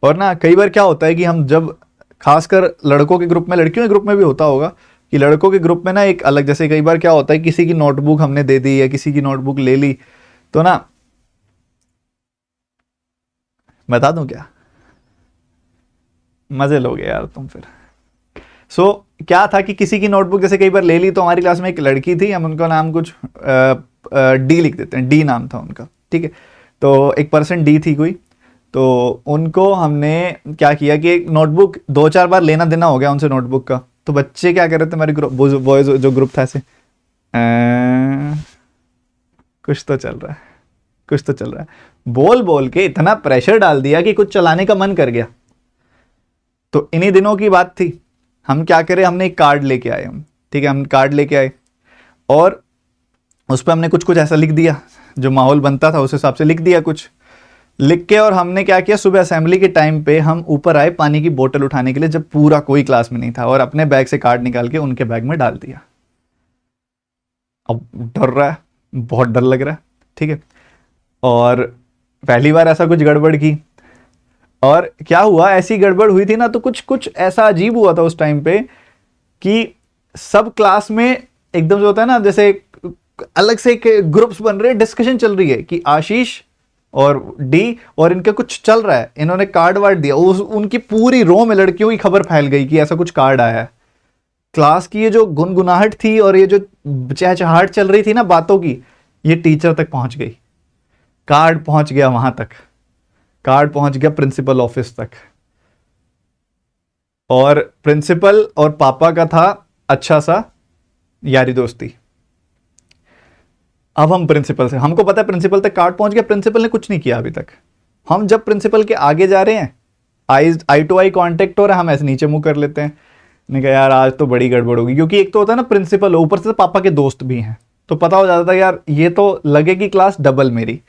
और ना कई बार क्या होता है कि हम जब खासकर लड़कों के ग्रुप में, लड़कियों के ग्रुप में भी होता होगा कि लड़कों के ग्रुप में ना एक अलग, जैसे कई बार क्या होता है किसी की नोटबुक हमने दे दी या किसी की नोटबुक ले ली, तो ना बता दूं क्या, मजे लोगे यार तुम फिर। क्या था कि किसी की नोटबुक जैसे कई बार ले ली, तो हमारी क्लास में एक लड़की थी, हम उनका नाम कुछ डी लिख देते हैं, डी नाम था उनका, ठीक है। तो एक पर्सन डी थी कोई, तो उनको हमने क्या किया कि एक नोटबुक 2-4 बार लेना देना हो गया उनसे नोटबुक का। तो बच्चे क्या कर रहे थे, हमारे ग्रुप बॉयज जो ग्रुप था ऐसे कुछ तो चल रहा है, कुछ तो चल रहा है, बोल बोल के इतना प्रेशर डाल दिया कि कुछ चलाने का मन कर गया। तो इन्हीं दिनों की बात थी, हम क्या करें, हमने एक कार्ड लेके आए हम, ठीक है, हम कार्ड लेके आए और उस पर हमने कुछ कुछ ऐसा लिख दिया, जो माहौल बनता था उस हिसाब से लिख दिया कुछ लिख के। और हमने क्या किया, सुबह असेंबली के टाइम पे हम ऊपर आए पानी की बोतल उठाने के लिए, जब पूरा कोई क्लास में नहीं था, और अपने बैग से कार्ड निकाल के उनके बैग में डाल दिया। अब डर रहा है, बहुत डर लग रहा है, ठीक है। और पहली बार ऐसा कुछ गड़बड़ की, और क्या हुआ, ऐसी गड़बड़ हुई थी ना, तो कुछ कुछ ऐसा अजीब हुआ था उस टाइम पे कि सब क्लास में एकदम से होता है ना, जैसे अलग से एक ग्रुप्स बन रहे हैं, डिस्कशन चल रही है कि आशीष और डी और इनका कुछ चल रहा है, इन्होंने कार्ड वार्ड दिया। उनकी पूरी रो में लड़कियों की खबर फैल गई कि ऐसा कुछ कार्ड आया है। क्लास की ये जो गुनगुनाहट थी और ये जो चहचहाहट चल रही थी ना बातों की, ये टीचर तक पहुंच गई, कार्ड पहुंच गया वहां तक, कार्ड पहुंच गया प्रिंसिपल ऑफिस तक। और प्रिंसिपल और पापा का था अच्छा सा यारी दोस्ती। अब हम प्रिंसिपल से, हमको पता है प्रिंसिपल तक कार्ड पहुंच गया, प्रिंसिपल ने कुछ नहीं किया अभी तक। हम जब प्रिंसिपल के आगे जा रहे हैं, आई टू आई कांटेक्ट हो रहा है, हम ऐसे नीचे मुंह कर लेते हैं। ने कहा यार आज तो बड़ी गड़बड़ होगी, क्योंकि एक तो होता है ना प्रिंसिपल, ऊपर से पापा के दोस्त भी हैं, तो पता हो जाता था यार ये तो लगेगी क्लास डबल मेरी।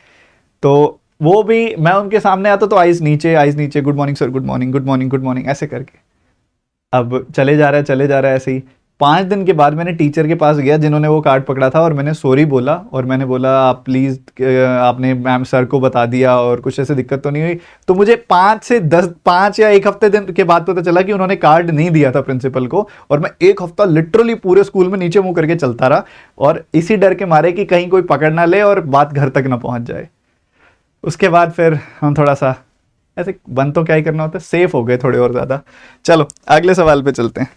तो वो भी, मैं उनके सामने आता तो आइज नीचे, good morning sir, good morning, good morning, good morning, ऐसे करके। अब चले जा रहा है ऐसे ही। 5 दिन के बाद मैंने टीचर के पास गया जिन्होंने वो कार्ड पकड़ा था, और मैंने सॉरी बोला, और मैंने बोला आप प्लीज़, आपने मैम सर को बता दिया और कुछ ऐसे दिक्कत तो नहीं हुई। तो मुझे 5 या 1 हफ्ते दिन के बाद पता चला कि उन्होंने कार्ड नहीं दिया था प्रिंसिपल को, और मैं 1 हफ्ता लिटरली पूरे स्कूल में नीचे मुंह करके चलता रहा, और इसी डर के मारे कि कहीं कोई पकड़ ना ले और बात घर तक ना पहुंच जाए। उसके बाद फिर हम थोड़ा सा ऐसे, बंद तो क्या ही करना होता है, सेफ हो गए थोड़े और ज़्यादा। चलो अगले सवाल पे चलते हैं।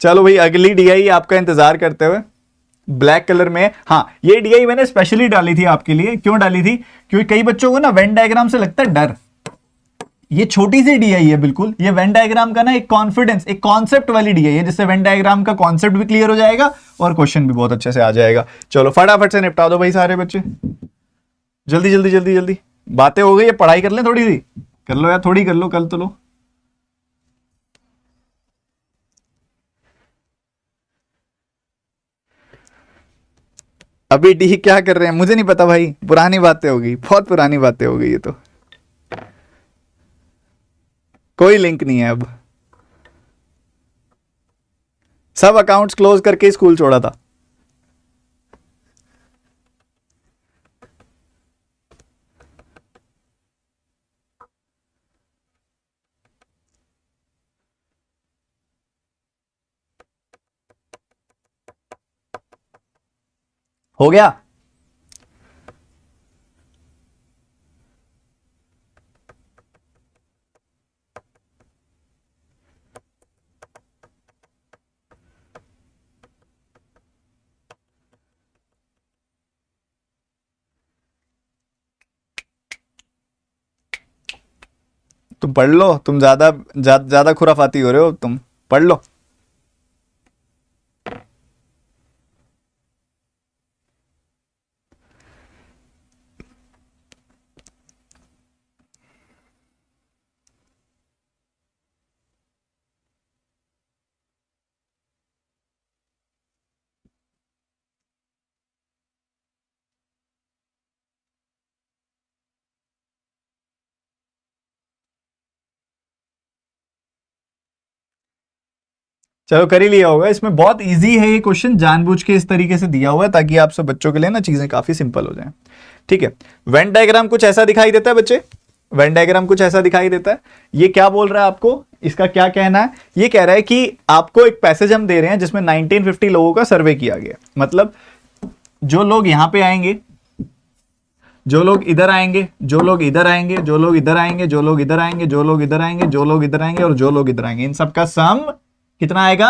चलो भाई, अगली डीआई आपका इंतजार करते हुए ब्लैक कलर में। हाँ, ये डीआई मैंने स्पेशली डाली थी आपके लिए। क्यों डाली थी? क्योंकि कई बच्चों को ना वेन डायग्राम से लगता है डर। ये छोटी सी डीआई है बिल्कुल, ये वेन डायग्राम का ना एक कॉन्फिडेंस, एक कॉन्सेप्ट वाली डीआई है, जिससे वेन डायग्राम का कॉन्सेप्ट भी क्लियर हो जाएगा और क्वेश्चन भी बहुत अच्छे से आ जाएगा। चलो फटाफट से निपटा दो भाई सारे बच्चे, जल्दी जल्दी जल्दी जल्दी। बातें हो गई है, पढ़ाई कर लें थोड़ी सी, कर लो यार, थोड़ी कर लो, कल तो लो। अभी डी क्या कर रहे हैं मुझे नहीं पता भाई, पुरानी बातें हो गई, बहुत पुरानी बातें हो गई ये तो। कोई लिंक नहीं है अब, सब अकाउंट्स क्लोज करके स्कूल छोड़ा था। हो गया? तुम पढ़ लो, तुम ज्यादा खुराफाती हो रहे हो, तुम पढ़ लो। चलो कर ही लिया होगा, इसमें बहुत इजी है ये क्वेश्चन, जानबूझ के इस तरीके से दिया हुआ है ताकि आप सब बच्चों के लिए ना चीजें काफी सिंपल हो जाएं। ठीक है, वेन डायग्राम कुछ ऐसा दिखाई देता है बच्चे, वेन डायग्राम कुछ ऐसा दिखाई देता है। ये क्या बोल रहा है आपको, इसका क्या कहना है? ये कह रहा है कि आपको एक पैसेज हम दे रहे हैं जिसमें 1950 लोगों का सर्वे किया गया। मतलब जो लोग यहां पे आएंगे, जो लोग इधर आएंगे, जो लोग इधर आएंगे, जो लोग इधर आएंगे, जो लोग इधर आएंगे, जो लोग इधर आएंगे, जो लोग इधर आएंगे और जो लोग इधर आएंगे, इन सबका सम कितना आएगा?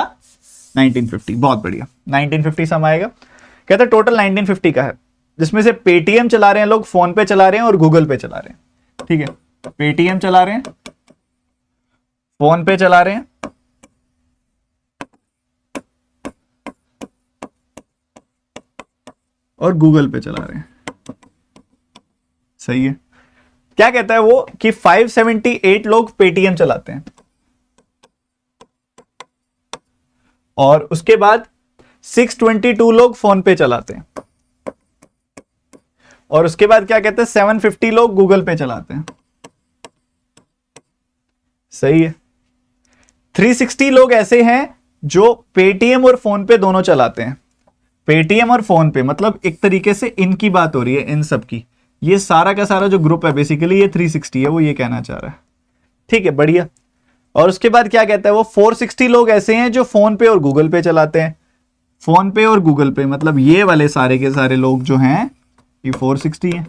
1950, बहुत बढ़िया, 1950 सम आएगा। कहते हैं टोटल 1950 का है, जिसमें से पेटीएम चला रहे हैं लोग, फोन पे चला रहे हैं और गूगल पे चला रहे हैं। ठीक है, पेटीएम चला रहे हैं, फोन पे चला रहे हैं और गूगल पे चला रहे हैं। सही है। क्या कहता है वो कि 578 लोग पेटीएम चलाते हैं और उसके बाद 622 लोग फोन पे चलाते हैं और उसके बाद क्या कहते हैं 750 लोग गूगल पे चलाते हैं। सही है। 360 लोग ऐसे हैं जो पेटीएम और फोन पे दोनों चलाते हैं। पेटीएम और फोन पे मतलब एक तरीके से इनकी बात हो रही है, इन सब की। ये सारा का सारा जो ग्रुप है बेसिकली ये 360 है, वो ये कहना चाह रहा है। ठीक है, बढ़िया। और उसके बाद क्या कहता है वो 460 लोग ऐसे हैं जो फोन पे और गूगल पे चलाते हैं। फोन पे और गूगल पे मतलब ये वाले सारे के सारे लोग जो हैं ये 460 हैं।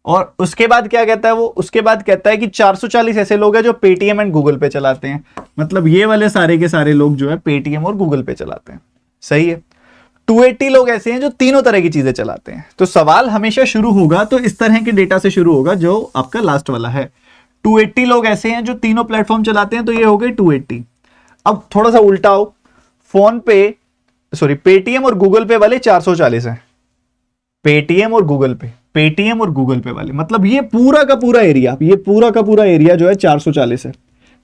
और उसके बाद क्या कहता है वो, उसके बाद कहता है कि 440 ऐसे लोग हैं जो पेटीएम एंड गूगल पे चलाते हैं। मतलब ये वाले सारे के सारे लोग जो है पेटीएम और गूगल पे चलाते हैं। सही है। 280 लोग ऐसे हैं जो तीनों तरह की चीजें चलाते हैं। तो सवाल हमेशा शुरू होगा तो इस तरह के डेटा से शुरू होगा जो आपका लास्ट वाला है। 280 लोग ऐसे हैं जो तीनों प्लेटफॉर्म चलाते हैं, तो ये हो गए 280। अब थोड़ा सा उल्टा हो, फोन पे सॉरी पेटीएम और गूगल पे वाले 440 हैं। पेटीएम और गूगल पे, पेटीएम और गूगल पे वाले मतलब ये पूरा का पूरा एरिया, ये पूरा का पूरा एरिया जो है 440 है।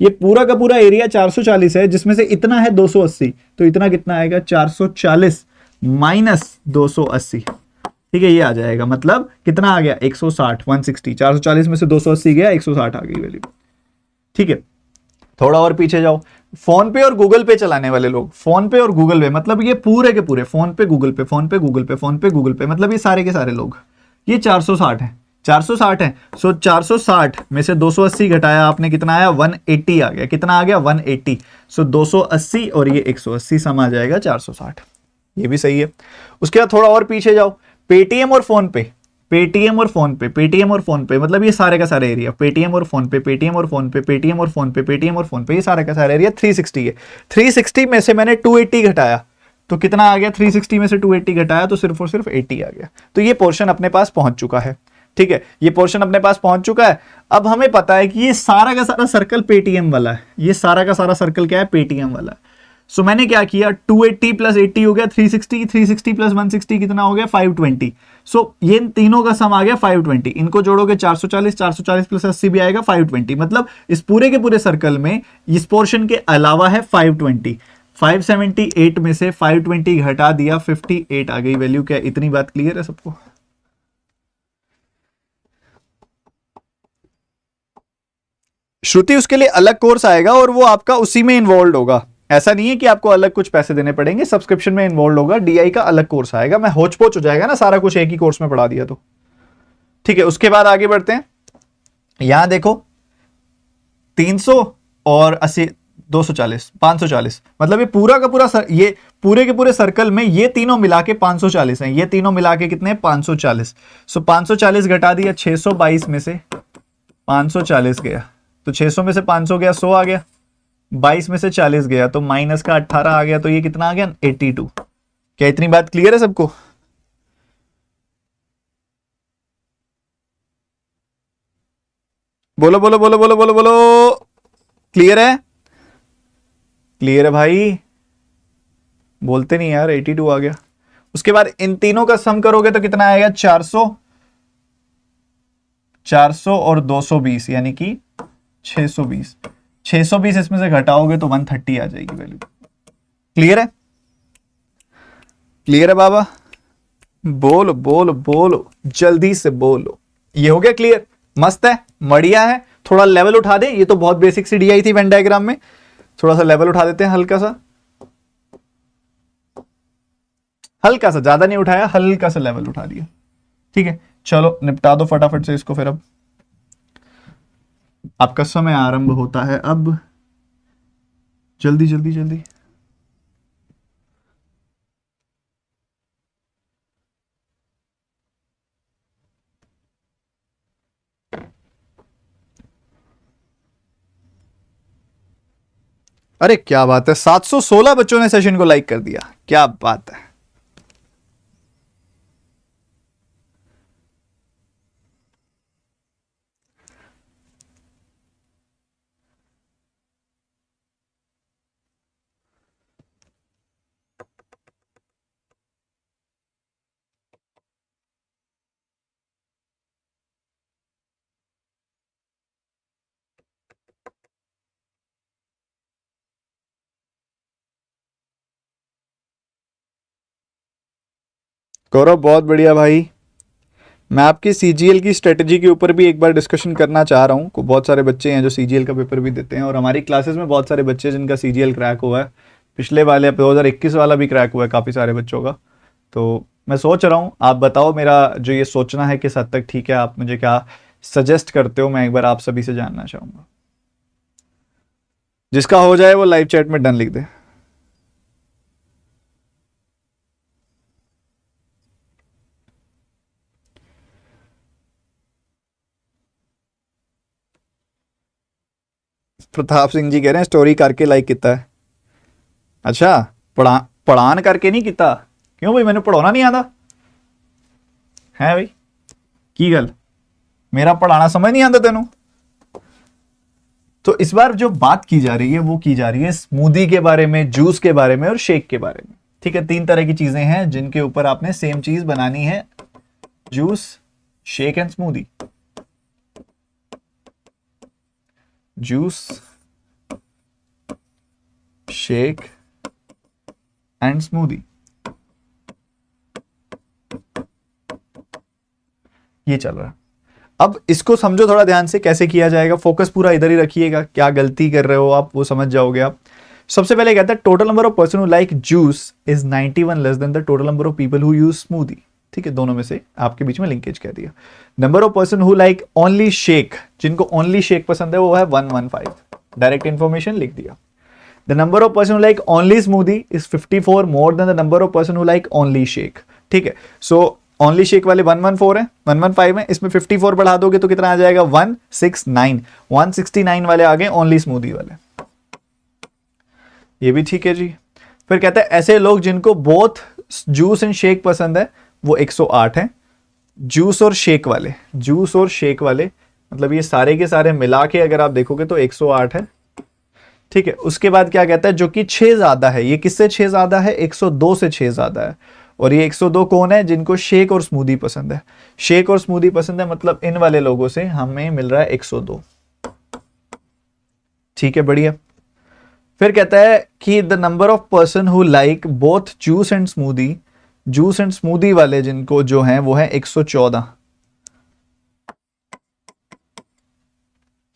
ये पूरा का पूरा एरिया 440 है, जिसमें से इतना है 280। तो इतना कितना आएगा 440 माइनस 280। ठीक है, ये आ जाएगा। मतलब कितना आ गया 160, 160। 440 में से 280 गया, 160 आ गई वैल्यू। ठीक है, थोड़ा और पीछे जाओ। फोन पे और गूगल पे चलाने वाले लोग, फोन पे और गूगल पे मतलब ये पूरे के पूरे फोन पे गूगल पे, फोन पे गूगल पे, फोन पे गूगल पे मतलब ये सारे के सारे लोग, ये 460 है। 460 है। सो 460 में से 280 घटाया आपने, कितना आया 180 आ गया। कितना आ गया 180। सो 280 और ये 180 सम आ जाएगा 460। ये भी सही है। उसके बाद थोड़ा और पीछे जाओ। पेटीएम और फोन पे, पेटीएम और फोन पे, पेटीएम और फोन पे मतलब ये सारे का सारा एरिया, पेटीएम और फोन पे, पेटीएम और फोन पे, पेटीएम और फोन पे, पेटीएम और फोन पे, ये सारे का सारा एरिया 360 है। 360 में से मैंने 280 घटाया तो कितना आ गया, 360 में से 280 घटाया तो सिर्फ और सिर्फ 80 आ गया। तो ये पोर्शन अपने पास पहुंच चुका है। ठीक है, ये पोर्शन अपने पास पहुंच चुका है। अब हमें पता है कि ये सारा का सारा सर्कल पेटीएम वाला है। ये सारा का सारा सर्कल क्या है, पेटीएम वाला है। सो मैंने क्या किया, 280 प्लस 80 हो गया 360, 360 प्लस 160 कितना हो गया 520। सो ये तीनों का सम आ गया 520। इनको जोड़ोगे 440, 440 प्लस 80 भी आएगा 520। मतलब इस पूरे के पूरे सर्कल में इस पोर्शन के अलावा है 520। 578 में से 520 घटा दिया, 58 आ गई वैल्यू। क्या इतनी बात क्लियर है सबको? श्रुति उसके लिए अलग कोर्स आएगा और वो आपका उसी में इन्वॉल्व होगा। ऐसा नहीं है कि आपको अलग कुछ पैसे देने पड़ेंगे, सब्सक्रिप्शन में इन्वॉल्व होगा। डीआई का अलग कोर्स आएगा। मैं होच पोच हो जाएगा ना सारा कुछ एक ही कोर्स में पढ़ा दिया तो। ठीक है, उसके बाद आगे बढ़ते हैं। यहां देखो 300 और 80, 240, 540 मतलब ये पूरा का पूरा ये पूरे के पूरे सर्कल में ये तीनों मिला के 540 हैं। ये तीनों मिला के कितने 540। सो 540 घटा दिया 622 में से 540 गया तो 600 में से 500 गया 100 आ गया। 22 में से 40 गया तो माइनस का 18 आ गया। तो ये कितना आ गया 82। क्या इतनी बात क्लियर है सबको? बोलो बोलो बोलो बोलो बोलो बोलो। क्लियर है? क्लियर है भाई? बोलते नहीं यार। 82 आ गया। उसके बाद इन तीनों का सम करोगे तो कितना आएगा 400, 400 और 220 यानी कि 620। 620 इसमें से घटाओगे तो 130 आ जाएगी वैल्यू। क्लियर है? क्लियर है बाबा? बोलो बोलो बोलो, जल्दी से बोलो। ये हो गया क्लियर? मस्त है, बढ़िया है। थोड़ा लेवल उठा दे। ये तो बहुत बेसिक सी डीआई थी वेन डायग्राम में। थोड़ा सा लेवल उठा देते हैं, हल्का सा, हल्का सा, ज्यादा नहीं उठाया, हल्का सा लेवल उठा दिया। ठीक है, चलो निपटा दो फटाफट से इसको। फिर अब आपका समय आरंभ होता है। अब जल्दी जल्दी जल्दी। अरे क्या बात है, 716 बच्चों ने सेशन को लाइक कर दिया, क्या बात है। गौरव बहुत बढ़िया भाई। मैं आपकी सीजीएल की स्ट्रेटजी के ऊपर भी एक बार डिस्कशन करना चाह रहा हूँ। बहुत सारे बच्चे हैं जो सीजीएल का पेपर भी देते हैं, और हमारी क्लासेस में बहुत सारे बच्चे जिनका सीजीएल क्रैक हुआ है। पिछले वाले 2021 वाला भी क्रैक हुआ है काफ़ी सारे बच्चों का। तो मैं सोच रहा हूँ, आप बताओ मेरा जो ये सोचना है किस हद तक ठीक है, आप मुझे क्या सजेस्ट करते हो, मैं एक बार आप सभी से जानना चाहूँगा। जिसका हो जाए वो लाइव चैट में डन लिख दे। प्रताप सिंह जी कह रहे हैं स्टोरी करके लाइक किया है। अच्छा, पढ़ान करके नहीं किया? क्यों भाई, मैंने पढ़ाना नहीं आता है भाई? की गल, मेरा पढ़ाना समझ नहीं आता तेनों? तो इस बार जो बात की जा रही है वो की जा रही है स्मूदी के बारे में, जूस के बारे में और शेक के बारे में। ठीक है, 3 तरह की चीजें हैं जिनके ऊपर आपने सेम चीज बनानी है, juice, shake and smoothie. Juice, shake and smoothie, ये चल रहा है। अब इसको समझो थोड़ा ध्यान से कैसे किया जाएगा, फोकस पूरा इधर ही रखिएगा, क्या गलती कर रहे हो आप वो समझ जाओगे आप। सबसे पहले कहता है total number of person who like juice is 91 less than the total number of people who use smoothie. ठीक है, दोनों में से आपके बीच में लिंकेज कह दिया। Number of person who like only shake, जिनको ओनली शेक पसंद है वो है 115, डायरेक्ट इंफॉर्मेशन लिख दिया। The number of person who like only smoothie is 54 more than the number of person who like only shake. ठीक है, सो ओनली शेक वाले 114 है, 115 है, इसमें 54 बढ़ा दोगे तो कितना आ जाएगा 169। 169 वाले आ गए ओनली स्मूदी वाले, ये भी ठीक है जी। फिर कहता है ऐसे लोग जिनको बोथ जूस एंड शेक पसंद है वो 108 है। जूस और शेक वाले, जूस और शेक वाले मतलब ये सारे के सारे मिला के अगर आप देखोगे तो 108 है। ठीक है, उसके बाद क्या कहता है जो कि 6 ज्यादा है, ये किससे 6 ज्यादा है? 102 से 6 ज्यादा है। और ये 102 कौन है? जिनको शेक और स्मूदी पसंद है। शेक और स्मूदी पसंद है मतलब इन वाले लोगों से हमें मिल रहा है 102। ठीक है, बढ़िया। फिर कहता है कि the number of person who like both juice and smoothie, juice and smoothie वाले जिनको जो है वो है 114।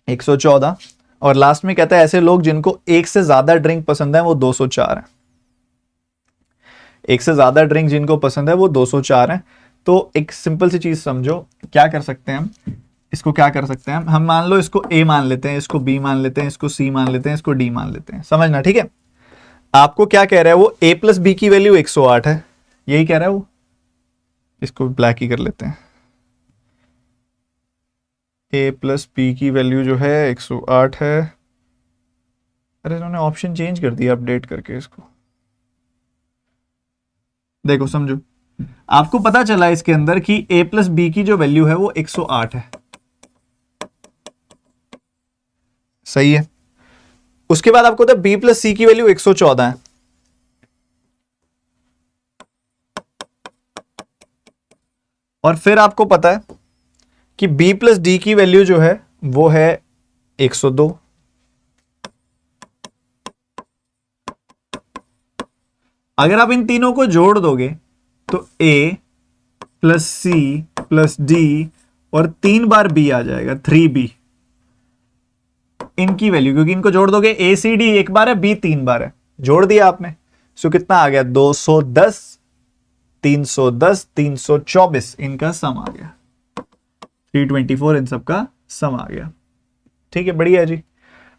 114। और लास्ट में कहता है ऐसे लोग जिनको एक से ज्यादा ड्रिंक पसंद है वो 204 है। एक से ज्यादा ड्रिंक जिनको पसंद है वो 204 है। तो एक सिंपल सी चीज समझो, क्या कर सकते हैं हम इसको, क्या कर सकते हैं हम मान लो इसको ए मान लेते हैं, इसको बी मान लेते हैं, इसको सी मान लेते हैं, इसको डी मान लेते हैं, समझना। ठीक है, आपको क्या कह रहा है वो, ए प्लस बी की वैल्यू 108 है, यही कह रहा है वो। इसको ब्लैक ही कर लेते हैं। ए प्लस बी की वैल्यू जो है 108 है। अरे इन्होंने ऑप्शन चेंज कर दिया अपडेट करके इसको। देखो समझो, आपको पता चला इसके अंदर कि a प्लस बी की जो वैल्यू है वो 108 है, सही है। उसके बाद आपको पता है b प्लस सी की वैल्यू 114 है। और फिर आपको पता है कि b प्लस डी की वैल्यू जो है वो है 102। अगर आप इन तीनों को जोड़ दोगे तो a plus C plus D और 3 बार b आ जाएगा, 3b इनकी वैल्यू, क्योंकि इनको जोड़ दोगे ए सी डी एक बार है, बी 3 बार है, जोड़ दिया आपने। सो कितना आ गया? 210, 310, 324 इनका सम आ गया, 324 इन सबका सम आ गया। ठीक है, बढ़िया जी।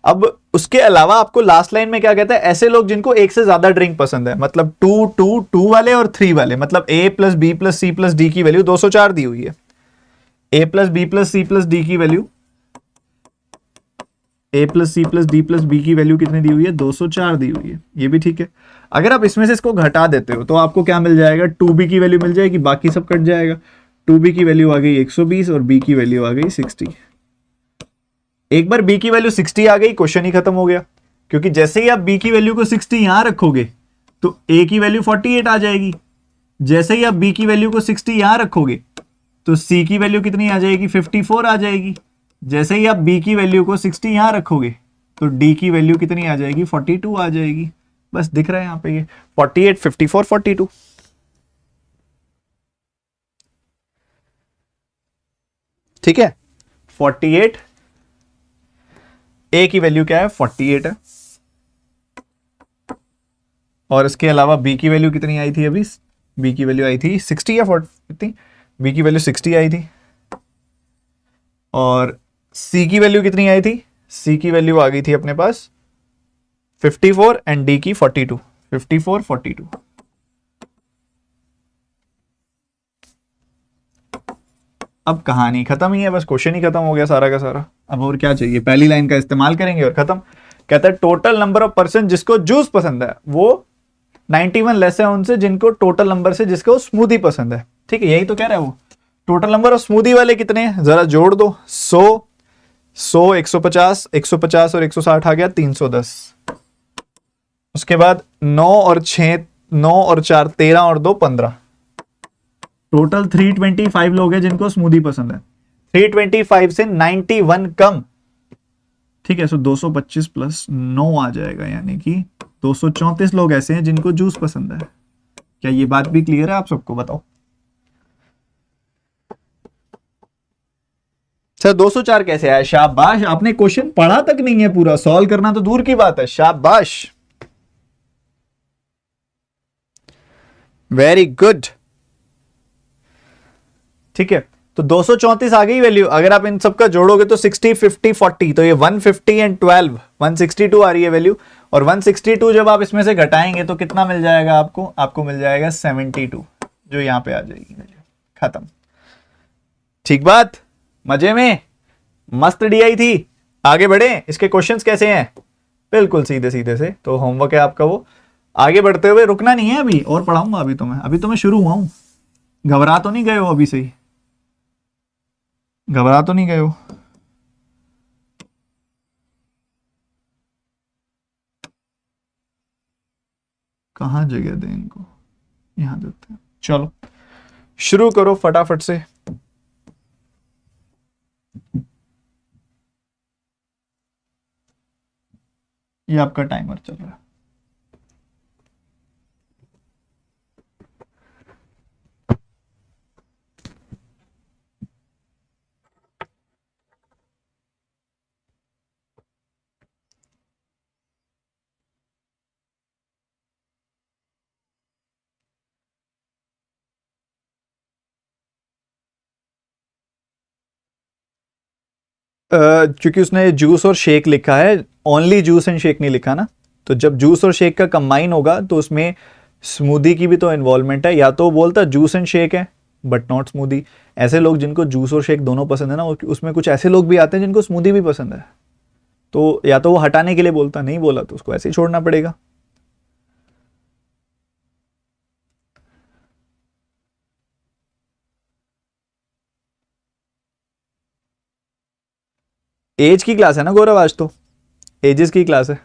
अब उसके अलावा आपको लास्ट लाइन में क्या कहता है, ऐसे लोग जिनको एक से ज्यादा ड्रिंक पसंद है, मतलब 2 वाले और 3 वाले, मतलब A plus B plus C plus D की वैल्यू 204 दी हुई है। A plus B plus C plus D की value A plus C plus D plus B की वैल्यू कितनी दी हुई है, 204 दी हुई है, ये भी ठीक है। अगर आप इसमें से इसको घटा देते हो तो आपको क्या मिल जाएगा, 2b की वैल्यू मिल जाएगी, बाकी सब कट जाएगा। 2b की वैल्यू आ गई 120 और b की वैल्यू आ गई 60। एक बार b की वैल्यू 60 आ गई, क्वेश्चन ही खत्म हो गया, क्योंकि जैसे ही आप b की वैल्यू को 60 यहां रखोगे तो a की वैल्यू 48 आ जाएगी। जैसे ही आप b की वैल्यू को 60 यहां रखोगे तो c की वैल्यू कितनी आ जाएगी, 54 आ जाएगी। जैसे ही आप b की वैल्यू को 60 यहां रखोगे तो d की वैल्यू कितनी आ जाएगी, 42 आ जाएगी। बस दिख रहा है यहां पे ये 48, 54, 42। ठीक है, 48, a की वैल्यू क्या है, 48 है, और इसके अलावा b की वैल्यू कितनी आई थी अभी, b की वैल्यू आई थी 60 या 40 कितनी, b की वैल्यू 60 आई थी, और c की वैल्यू कितनी आई थी, c की वैल्यू आ गई थी अपने पास 54 एंड d की 42, 54, 42। अब कहानी खत्म ही है, बस क्वेश्चन ही खत्म हो गया सारा का सारा। अब और क्या चाहिए, पहली लाइन का इस्तेमाल करेंगे और खत्म। कहता है टोटल नंबर ऑफ पर्सन जिसको जूस पसंद है वो 91 लेस है उनसे जिनको टोटल नंबर से जिसको स्मूदी पसंद है। ठीक है, यही तो कह रहा है वो। टोटल नंबर ऑफ स्मूदी वाले कितने हैं, जरा जोड़ दो, 100, 100, 150, 150 और 160 आ गया 310। उसके बाद 9 और 6, 9 और 4 13 और 2 15, टोटल 325 लोग हैं जिनको स्मूदी पसंद है। 325 से 91 कम। ठीक है, सो 225 प्लस 9 आ जाएगा, यानी कि 234 लोग ऐसे हैं जिनको जूस पसंद है। क्या ये बात भी क्लियर है आप सबको, बताओ। सर 204 कैसे आया, शाबाश, आपने क्वेश्चन पढ़ा तक नहीं है पूरा, सॉल्व करना तो दूर की बात है, शाबाश, वेरी गुड। ठीक है, तो 234 आ गई वैल्यू। अगर आप इन सबका जोड़ोगे तो 60, 50, 40, तो ये 150 एंड 12 162 आ रही है वैल्यू। और 162 जब आप इसमें से घटाएंगे तो कितना मिल जाएगा आपको, आपको मिल जाएगा 72, जो यहां पे आ जाएगी वैल्यू। खत्म। ठीक बात, मजे में, मस्त डीआई थी। आगे बढ़े, इसके क्वेश्चंस कैसे हैं, बिल्कुल सीधे सीधे से। तो होमवर्क है आपका वो, आगे बढ़ते हुए रुकना नहीं है, अभी और पढ़ाऊंगा। अभी तो मैं शुरू हुआ हूं, घबरा तो नहीं गए हो अभी से ही, घबरा तो नहीं गए हो। कहां जगह दें इनको, यहां देते हैं। चलो शुरू करो फटाफट से। ये आपका टाइमर चल रहा है। क्योंकि उसने जूस और शेक लिखा है, ओनली जूस एंड शेक नहीं लिखा ना। तो जब जूस और शेक का कंबाइन होगा तो उसमें स्मूदी की भी तो इन्वॉल्वमेंट है। या तो बोलता जूस एंड शेक है बट नॉट स्मूदी। ऐसे लोग जिनको जूस और शेक दोनों पसंद है ना, उसमें कुछ ऐसे लोग भी आते हैं जिनको स्मूदी भी पसंद है। तो या तो वो हटाने के लिए बोलता, नहीं बोला तो उसको ऐसे ही छोड़ना पड़ेगा। एज की क्लास है ना गौरव, आज तो एजेस की क्लास है।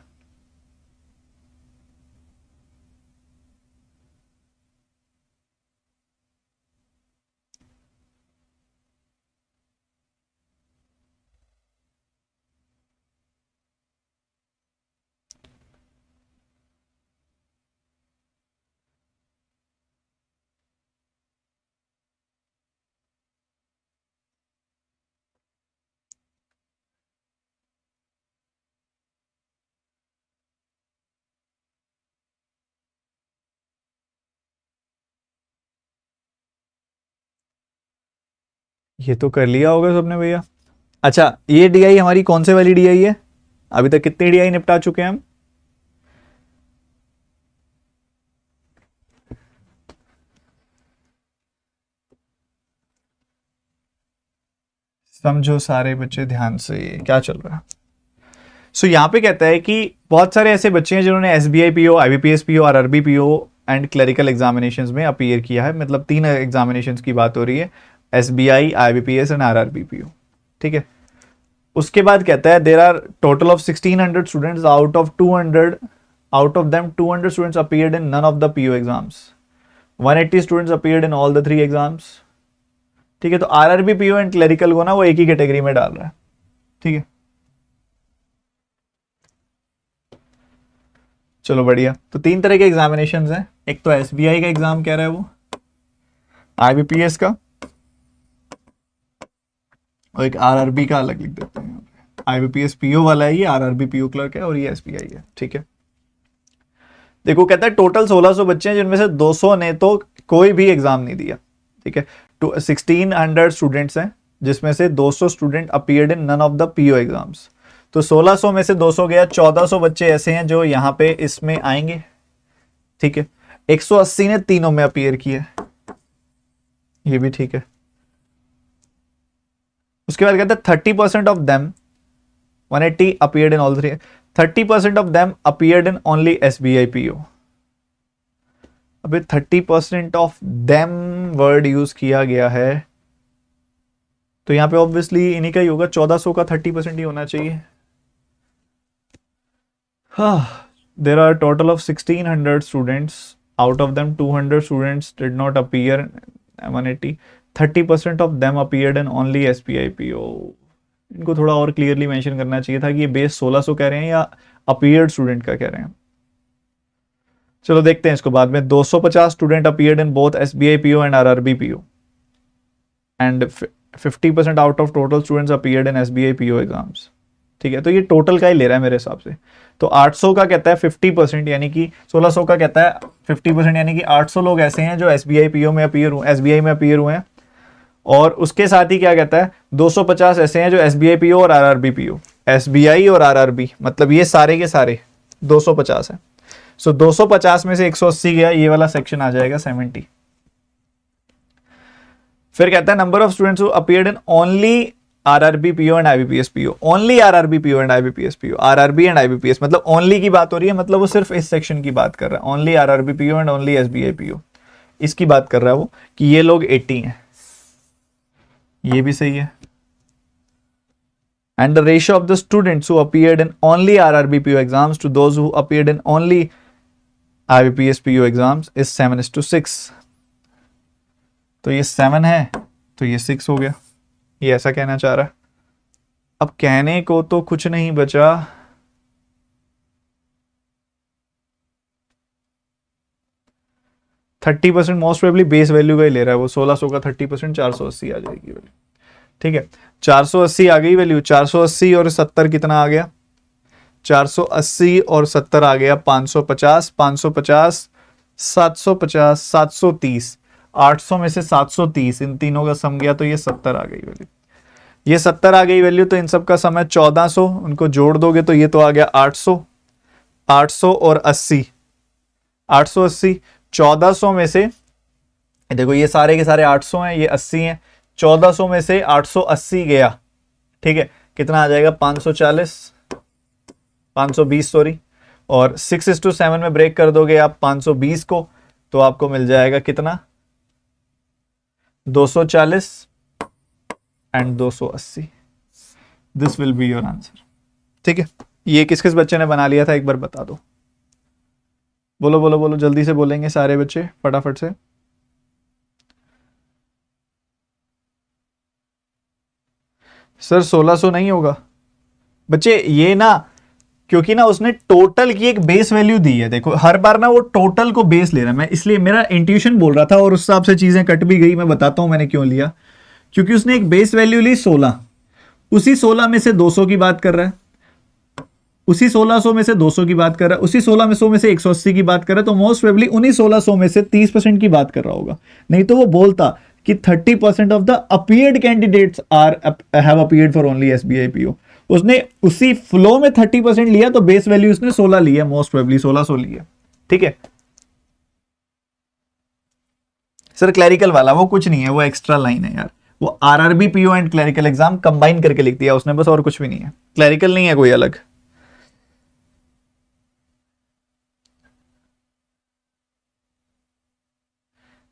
ये तो कर लिया होगा सबने भैया। अच्छा, ये डीआई हमारी कौन से वाली डीआई है, अभी तक कितनी डीआई निपटा चुके हैं हम। समझो सारे बच्चे ध्यान से, ये क्या चल रहा है। सो यहाँ पे कहता है कि बहुत सारे ऐसे बच्चे हैं जिन्होंने SBI PO, IBPS PO, RRB PO and clerical examinations में अपीयर किया है, मतलब 3 एग्जामिनेशंस की बात हो रही है, SBI, IBPS and RRB PO, ठीक है। उसके बाद कहता है there are total of 1600 students, out of them 200 students appeared in none of the PO exams, 180 students appeared in all the 3 exams, ठीक है। तो RRB PO एंड क्लरिकल को ना वो एक ही कैटेगरी में डाल रहा है, ठीक है। चलो बढ़िया। तो 3 तरह के एग्जामिनेशंस हैं, एक तो SBI का एग्जाम कह रहा है वो, IBPS का, और एक RRB का अलग लिख देते हैं। IBPS PO वाला है ये, RRB PO क्लर्क है, और ये SBI है, ठीक है। देखो कहता है टोटल 1600 बच्चे हैं जिनमें से 200 ने तो कोई भी एग्जाम नहीं दिया, ठीक है। तो 1600 स्टूडेंट्स हैं जिसमें से 200 student appeared in none of the PO exams. तो 1600 में से 200 गया, 1400 बच्चे ऐसे हैं जो यहाँ पे इसमें आएंगे, ठीक है। 180 ने तीनों में अपीयर किया, ये भी ठीक है। उसके बाद कहते हैं 30% of them, 180 appeared in all 3, 30% of them appeared in only SBI PO। अभी 30% ऑफ देम वर्ड यूज किया गया है, तो यहां पे ऑब्वियसली इन्हीं का ही होगा, 1400 का 30% ही होना चाहिए। There are total of 1600 students, out of them 200 students did not appear, 180, 30% of them appeared in only SBI PO। इनको थोड़ा और क्लियरली मेंशन करना चाहिए था कि ये बेस 1600 कह रहे हैं या अपीयर्ड स्टूडेंट का कह रहे हैं। चलो देखते हैं इसको बाद में। 250 student appeared in both SBI PO and RRB PO, and 50% out of total students appeared in SBI PO exams, ठीक है। तो ये टोटल का ही ले रहा है मेरे हिसाब से। तो 800 का कहता है 50%, यानी कि 1600 का कहता है 50%, यानी कि 800 लोग ऐसे हैं जो SBI PO में अपीयर हुए, SBI में अपीयर हुए हैं। और उसके साथ ही क्या कहता है 250 ऐसे हैं जो SBI PO और RRB PO, SBI और RRB, मतलब ये सारे के सारे 250 है। सो 250 में से 180 गया, ये वाला सेक्शन आ जाएगा 70। फिर कहता है number of students who appeared in only RRB PO and IBPS PO, only RRB PO and IBPS PO, RRB and IBPS, मतलब ओनली की बात हो रही है, मतलब वो सिर्फ इस सेक्शन की बात कर रहा है, only RRB PO and only SBI PO, इसकी बात कर रहा है वो, कि ये लोग 80 हैं। ये भी सही है। And the ratio of the students who appeared in only RRB PO exams to those who appeared in only IBPS PO exams is 7:6। तो ये 7 है, तो ये 6 हो गया, ये ऐसा कहना चाह रहा है। अब कहने को तो कुछ नहीं बचा, %30 मोस्ट प्रोबेबली बेस वैल्यू का ही ले रहा है वो, 1600 का 30% 480 आ जाएगी वैल्यू, ठीक है। 480 आ गई वैल्यू, 480 और 70 कितना आ गया, 480 और 70 आ गया 550, 550 750 730, 800 में से 730, इन तीनों का सम गया तो ये 70 आ गई वैल्यू, ये 70 आ गई वैल्यू। तो इन सब का सम है 1400, उनको जोड़ दोगे तो ये तो आ गया 800, 800 और 80, 880, 1400 में से देखो ये सारे के सारे 800 हैं, ये 80 हैं, 1400 में से 880 गया, ठीक है, कितना आ जाएगा 540, 520 सॉरी, और 6:7 में ब्रेक कर दोगे आप 520 को, तो आपको मिल जाएगा कितना 240 and 280। This will be your answer, ठीक है। ये किस किस बच्चे ने बना लिया था एक बार बता दो, बोलो बोलो बोलो, जल्दी से बोलेंगे सारे बच्चे फटाफट से। सर 1600 नहीं होगा बच्चे, ये ना क्योंकि ना उसने टोटल की एक बेस वैल्यू दी है। देखो हर बार ना वो टोटल को बेस ले रहा है, मैं इसलिए मेरा इंट्यूशन बोल रहा था और उस हिसाब से चीजें कट भी गई। मैं बताता हूं मैंने क्यों लिया, क्योंकि उसने एक बेस वैल्यू ली 16, उसी 16 में से 200 की बात कर रहा है, उसी 1600 में से 200 की बात कर रहा है, उसी 1600 में से 180 की बात कर रहा है, तो मोस्ट प्रोबेबली उन्हीं 1600 में से 30% की बात कर रहा होगा। नहीं तो वो बोलता कि 30% of the appeared candidates have appeared for only SBI PO। उसने उसी फ्लो में 30% लिया, तो बेस वैल्यू उसने 16 लिया, मोस्ट प्रोबेबली 1600 लिया, ठीक है। सर क्लरिकल वाला वो कुछ नहीं है, वो एक्स्ट्रा लाइन है यार, वो RRB PO and clerical exam combine करके लिख दिया उसने बस, और कुछ भी नहीं है, क्लरिकल नहीं है कोई अलग।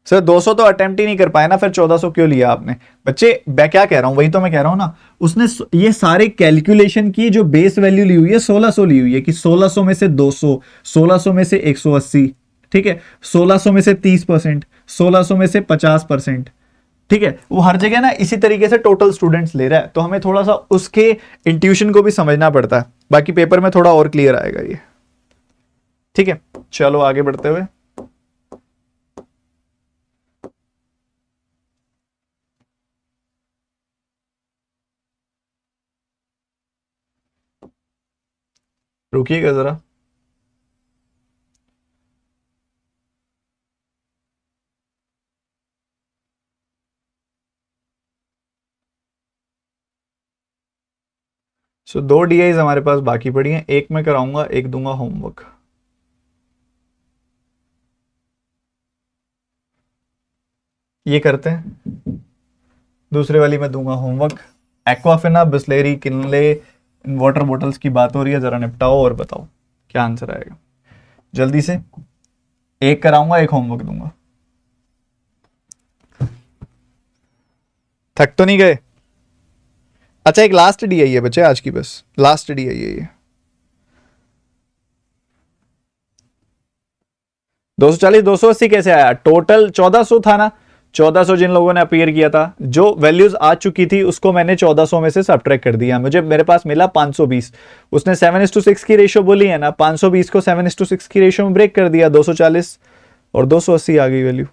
सर 200 तो अटेम्प्ट ही नहीं कर पाए ना, फिर 1400 क्यों लिया आपने? बच्चे मैं क्या कह रहा हूं, वही तो मैं कह रहा हूं ना, उसने ये सारे कैलकुलेशन की जो बेस वैल्यू ली हुई है 1600 ली हुई है, कि 1600 में से 200, 1600 में से 180, ठीक है, 1600 में से 30%, 1600 में से 50%, ठीक है, वो हर जगह ना इसी तरीके से टोटल स्टूडेंट्स ले रहा है, तो हमें थोड़ा सा उसके इंट्यूशन को भी समझना पड़ता है। बाकी पेपर में थोड़ा और क्लियर आएगा ये, ठीक है। चलो आगे बढ़ते हुए, रुकिएगा जरा। सो दो डीआईज हमारे पास बाकी पड़ी हैं, एक मैं कराऊंगा, एक दूंगा होमवर्क। ये करते हैं, दूसरे वाली मैं दूंगा homework. Aquafina, Bisleri, Kinley, water bottles की बात हो रही है, जरा निपटाओ और बताओ क्या आंसर आएगा जल्दी से। एक कराऊंगा, एक होमवर्क दूंगा। थक तो नहीं गए? अच्छा एक लास्ट डी आई है बच्चे आज की, बस लास्ट डी आई है ये। 240 280 कैसे आया? टोटल 1400 था ना, 1400 जिन लोगों ने अपीयर किया था, जो वैल्यूज आ चुकी थी उसको मैंने 1400 में से सब्ट्रैक्ट कर दिया, मुझे मेरे पास मिला 520। उसने 7:6 की रेशियो बोली है ना, 520 को 7:6 की रेशियो में ब्रेक कर दिया, 240 और 280 आ गई वैल्यू।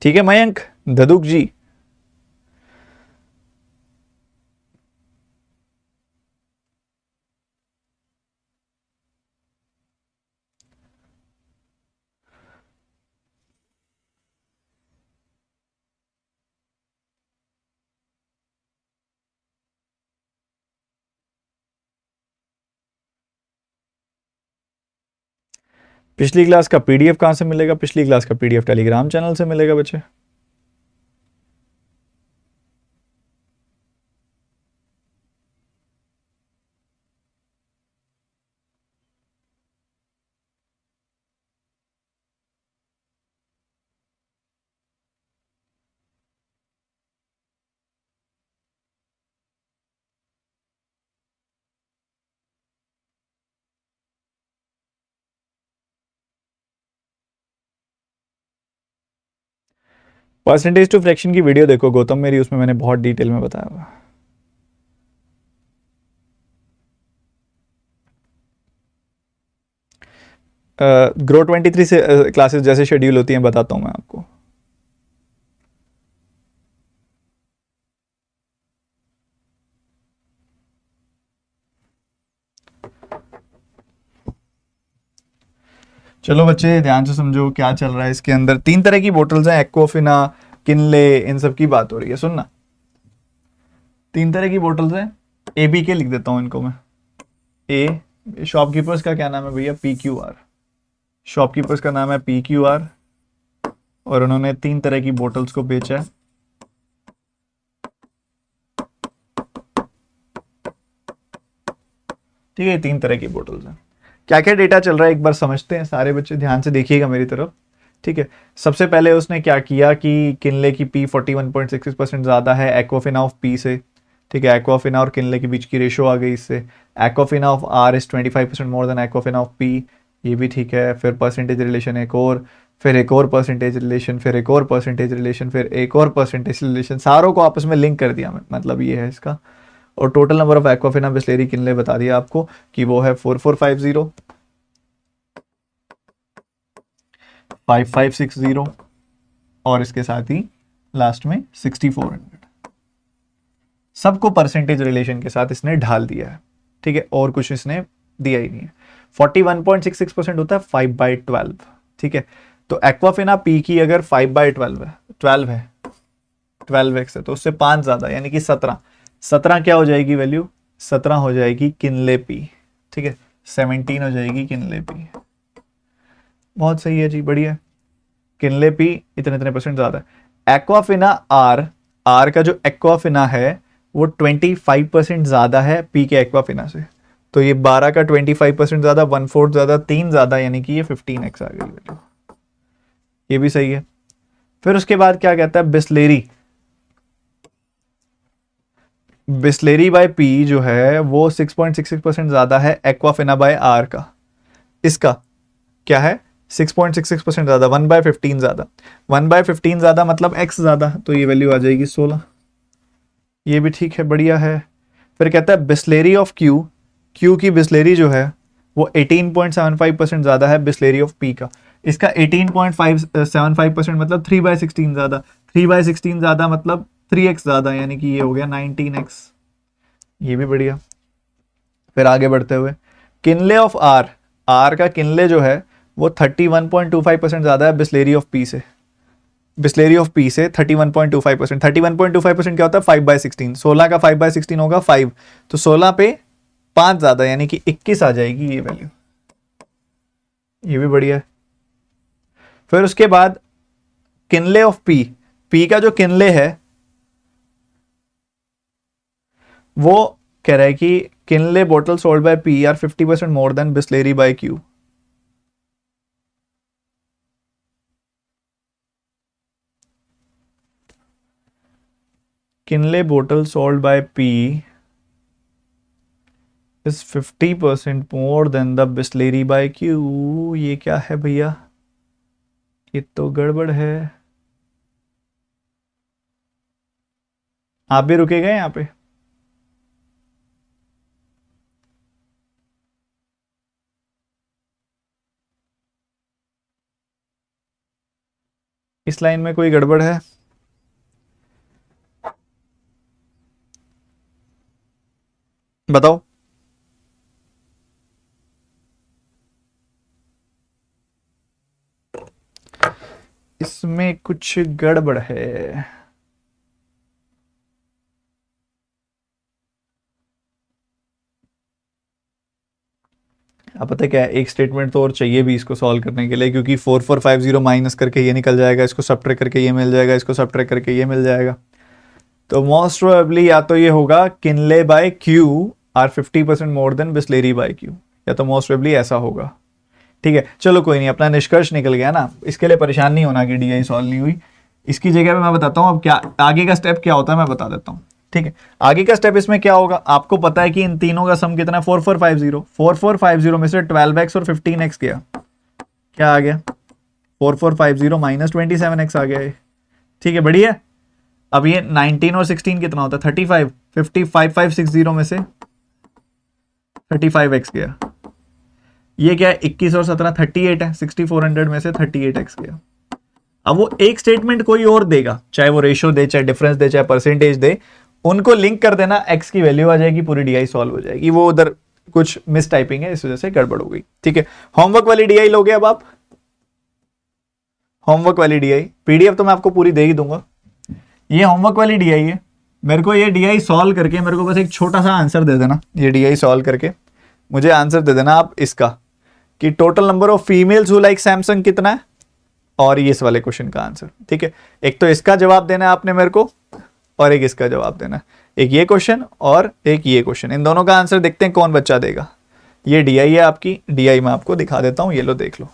ठीक है मयंक, धदुक जी। पिछली क्लास का पीडीएफ कहां से मिलेगा? पिछली क्लास का पीडीएफ टेलीग्राम चैनल से मिलेगा बच्चे। परसेंटेज टू फ्रैक्शन की वीडियो देखो गौतम मेरी, उसमें मैंने बहुत डिटेल में बताया हुआ। ग्रो 23 से क्लासेस जैसे शेड्यूल होती हैं बताता हूं मैं आपको। चलो बच्चे ध्यान से समझो क्या चल रहा है इसके अंदर। 3 तरह की बोटल्स हैं, एक्वाफिना, किनले, इन सब की बात हो रही है, सुनना। 3 तरह की बोटल्स हैं, ए बी के लिख देता हूं इनको मैं। ए, शॉपकीपर्स का क्या नाम है भैया? PQR। शॉपकीपर्स का नाम है PQR, और उन्होंने 3 तरह की बोटल्स को बेचा है। ठीक है, 3 तरह की बोटल्स हैं। क्या क्या डेटा चल रहा है एक बार समझते हैं, सारे बच्चे ध्यान से देखिएगा मेरी तरफ। ठीक है, सबसे पहले उसने क्या किया कि किनले की P 41.66% ज़्यादा है एक्वाफिना ऑफ P से। ठीक है, एक्वाफिना और किनले के बीच की रेशो आ गई इससे। Aquafina of R is 25% more then Aquafina of P, ये भी ठीक है। फिर परसेंटेज रिलेशन एक और, फिर एक और परसेंटेज रिलेशन, फिर एक और परसेंटेज रिलेशन, फिर एक और परसेंटेज रिलेशन, सारों को आपस में लिंक कर दिया मैं, मतलब ये है इसका। और total number of Aquafina, Bisleri, Kinley बता दिया आपको कि वो है 4450, 5560 और इसके साथ ही लास्ट में 6400। सबको परसेंटेज रिलेशन के साथ इसने ढाल दिया है। ठीक है, और कुछ इसने दिया ही नहीं है। 41.66% होता है 5/12। ठीक है, तो एक्वाफिना पी की अगर 5/12 है, 12x है, तो उससे 5 ज्यादा यानी कि 17 क्या हो जाएगी वैल्यू? 17 हो जाएगी किनले पी। ठीक है, 17 हो जाएगी किनले पी। बहुत सही है जी, बढ़िया। किनले पी इतने इतने परसेंट ज्यादा है। एक्वाफिना आर का जो एक्वाफिना है वो 25% ज्यादा है पी के एक्वाफिना से, तो ये 12 का 25% ज्यादा, 1/4 ज्यादा, 3 ज्यादा, यानी कि ये 15x आ गई वैल्यू। ये भी सही है। फिर उसके बाद क्या कहता है, बिस्लेरी, बिस्लेरी बाय पी जो है वो 6.66% ज्यादा है एक्वाफिना बाय आर का। इसका क्या है, 6.66% ज्यादा, 1/15 ज्यादा। 1/15 ज्यादा मतलब x ज्यादा, तो ये वैल्यू आ जाएगी 16। ये भी ठीक है, बढ़िया है। फिर कहता है बिस्लेरी ऑफ क्यू, क्यू की बिस्लेरी जो है वो 18.75% ज्यादा है बिस्लेरी ऑफ पी का। इसका 18.75% मतलब 3/16 ज्यादा, 3/16 ज्यादा मतलब 3x ज्यादा, यानी कि ये हो गया 19x। ये भी बढ़िया। फिर आगे बढ़ते हुए किनले ऑफ आर, आर का किनले जो है वो 31.25% ज्यादा है बिस्लेरी ऑफ पी से, बिस्लेरी ऑफ पी से 31.25%। 31.25% क्या होता है, 5/16, 16 का 5/16 होगा 5, तो 16 पे 5 ज्यादा, यानी कि 21 आ जाएगी ये वैल्यू। ये भी बढ़िया है। फिर उसके बाद किनले ऑफ पी, पी का जो किनले है वो कह रहा है कि Kinley bottle sold by P are 50% more than Bisleri by Q. Kinley bottle sold by P is 50% more than the Bisleri by Q. ये क्या है भैया, ये तो गड़बड़ है। आप भी रुके गए यहां पे। इस लाइन में कोई गड़बड़ है, बताओ। इसमें कुछ गड़बड़ है। अब पता है क्या है, एक स्टेटमेंट तो और चाहिए भी इसको सॉल्व करने के लिए, क्योंकि 4450 माइनस करके ये निकल जाएगा, इसको सब्ट्रैक्ट करके ये मिल जाएगा, इसको सब्ट्रैक्ट करके ये मिल जाएगा। तो मोस्ट प्रोबेबली या तो ये होगा Kinley by Q are 50% more than Bisleri by Q, या तो मोस्ट प्रोबेबली ऐसा होगा। ठीक है, चलो कोई नहीं, अपना निष्कर्ष निकल गया ना, इसके लिए परेशान नहीं होना कि डीआई सॉल्व नहीं हुई। इसकी जगह पे मैं बताता हूँ अब क्या आगे का स्टेप क्या होता है, मैं बता देता हूँ। ठीक है, आगे का स्टेप इसमें क्या होगा, आपको पता है कि इन तीनों का सम कितना है, 4450। 4450 में से 12x और 15x गया, क्या आ गया, 4450 माइनस 27x आ गया है। ठीक है, बढ़िया। अब ये 19 और 16 कितना होता है, 35, 5560 में से 35x गया। ये क्या है, 21 और 17 38 है, 6400 में से 38x गया। अब वो एक स्टेटमेंट कोई और देगा, चाहे वो रेशियो दे, चाहे डिफरेंस दे, चाहे परसेंटेज दे, उनको लिंक कर देना, x की वैल्यू आ जाएगी, पूरी डीआई सॉल्व हो जाएगी। वो उधर कुछ मिस टाइपिंग है, इस वजह से गड़बड़ हो गई। ठीक है, होमवर्क वाली डीआई लोगे अब आप, होमवर्क वाली डीआई, पीडीएफ तो मैं आपको पूरी दे ही दूंगा। ये होमवर्क वाली डीआई है, मेरे को ये डीआई सॉल्व करके मेरे को बस एक छोटा सा आंसर दे देना। ये डीआई सॉल्व करके मुझे आंसर दे देना आप इसका, कि total number of females who like Samsung कितना है, और ये इस वाले क्वेश्चन का आंसर। ठीक है, एक तो इसका जवाब देना है आपने मेरे को, और एक इसका जवाब देना है, एक ये क्वेश्चन और एक ये क्वेश्चन। इन दोनों का आंसर देखते हैं कौन बच्चा देगा। ये डीआई है आपकी, डीआई मैं आपको दिखा देता हूं, ये लो देख लो।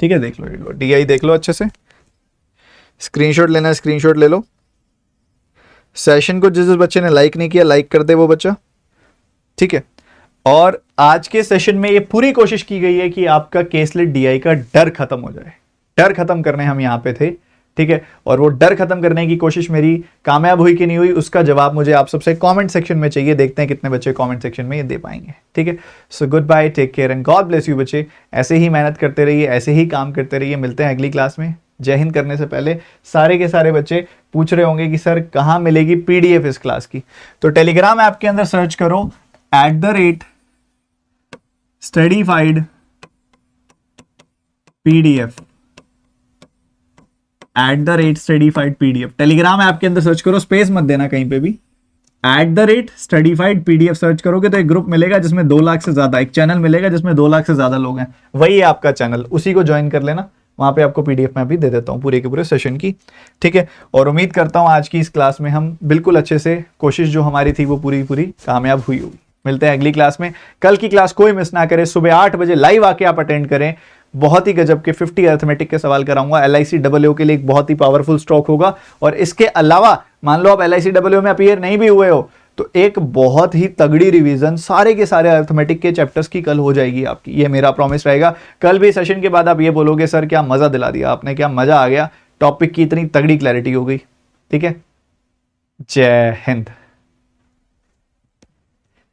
ठीक है, देख लो डीआई देख लो अच्छे से, स्क्रीनशॉट लेना है स्क्रीनशॉट ले लो। सेशन को जिस बच्चे ने लाइक नहीं किया लाइक कर दे वो बच्चा। ठीक है, और आज के सेशन में ये पूरी कोशिश की गई है कि आपका केसलेट डीआई का डर खत्म हो जाए। डर खत्म करने हम यहां पे थे। ठीक है, और वो डर खत्म करने की कोशिश मेरी कामयाब हुई कि नहीं हुई, उसका जवाब मुझे आप सबसे कमेंट सेक्शन में चाहिए। देखते हैं कितने बच्चे कमेंट सेक्शन में ये दे पाएंगे। ठीक है, so goodbye, take care and God bless you बच्चे। ऐसे ही मेहनत करते रहिए, ऐसे ही काम करते रहिए। मिलते हैं अगली क्लास में। जय हिंद करने से पहले सारे के सारे बच्चे पूछ रहे होंगे कि सर कहाँ मिलेगी पीडीएफ इस क्लास की, तो टेलीग्राम ऐप के अंदर सर्च करो @studyfied PDF, @studyfied PDF। Telegram app के अंदर सर्च करो, स्पेस मत देना कहीं पे भी, @studyfied PDF सर्च करोगे तो एक ग्रुप मिलेगा जिसमें 2 लाख से ज्यादा, एक चैनल मिलेगा जिसमें 2 लाख से ज्यादा लोग हैं, वही है आपका चैनल, उसी को ज्वाइन कर लेना। वहां पे आपको पीडीएफ में भी दे देता हूं पूरे के पूरे सेशन की। ठीक है, और उम्मीद करता हूं आज की इस क्लास में हम बिल्कुल अच्छे से, कोशिश जो हमारी थी वो पूरी पूरी कामयाब हुई होगी। मिलते हैं अगली क्लास में। कल की क्लास कोई मिस ना करे, सुबह 8 बजे लाइव आके आप अटेंड करें। बहुत ही गजब के 50 अर्थमेटिक के सवाल कराऊंगा। LICAA के लिए एक बहुत ही पावरफुल स्टॉक होगा। और इसके अलावा मान लो आप LICAA में अपीयर नहीं भी हुए हो तो एक बहुत ही तगड़ी रिवीजन सारे के सारे अर्थमेटिक के चैप्टर्स की कल हो जाएगी आपकी, ये मेरा प्रॉमिस रहेगा। कल भी सेशन के बाद आप ये बोलोगे सर क्या मजा दिला दिया आपने, क्या मजा आ गया, टॉपिक की इतनी तगड़ी क्लैरिटी हो गई। ठीक है, जय हिंद।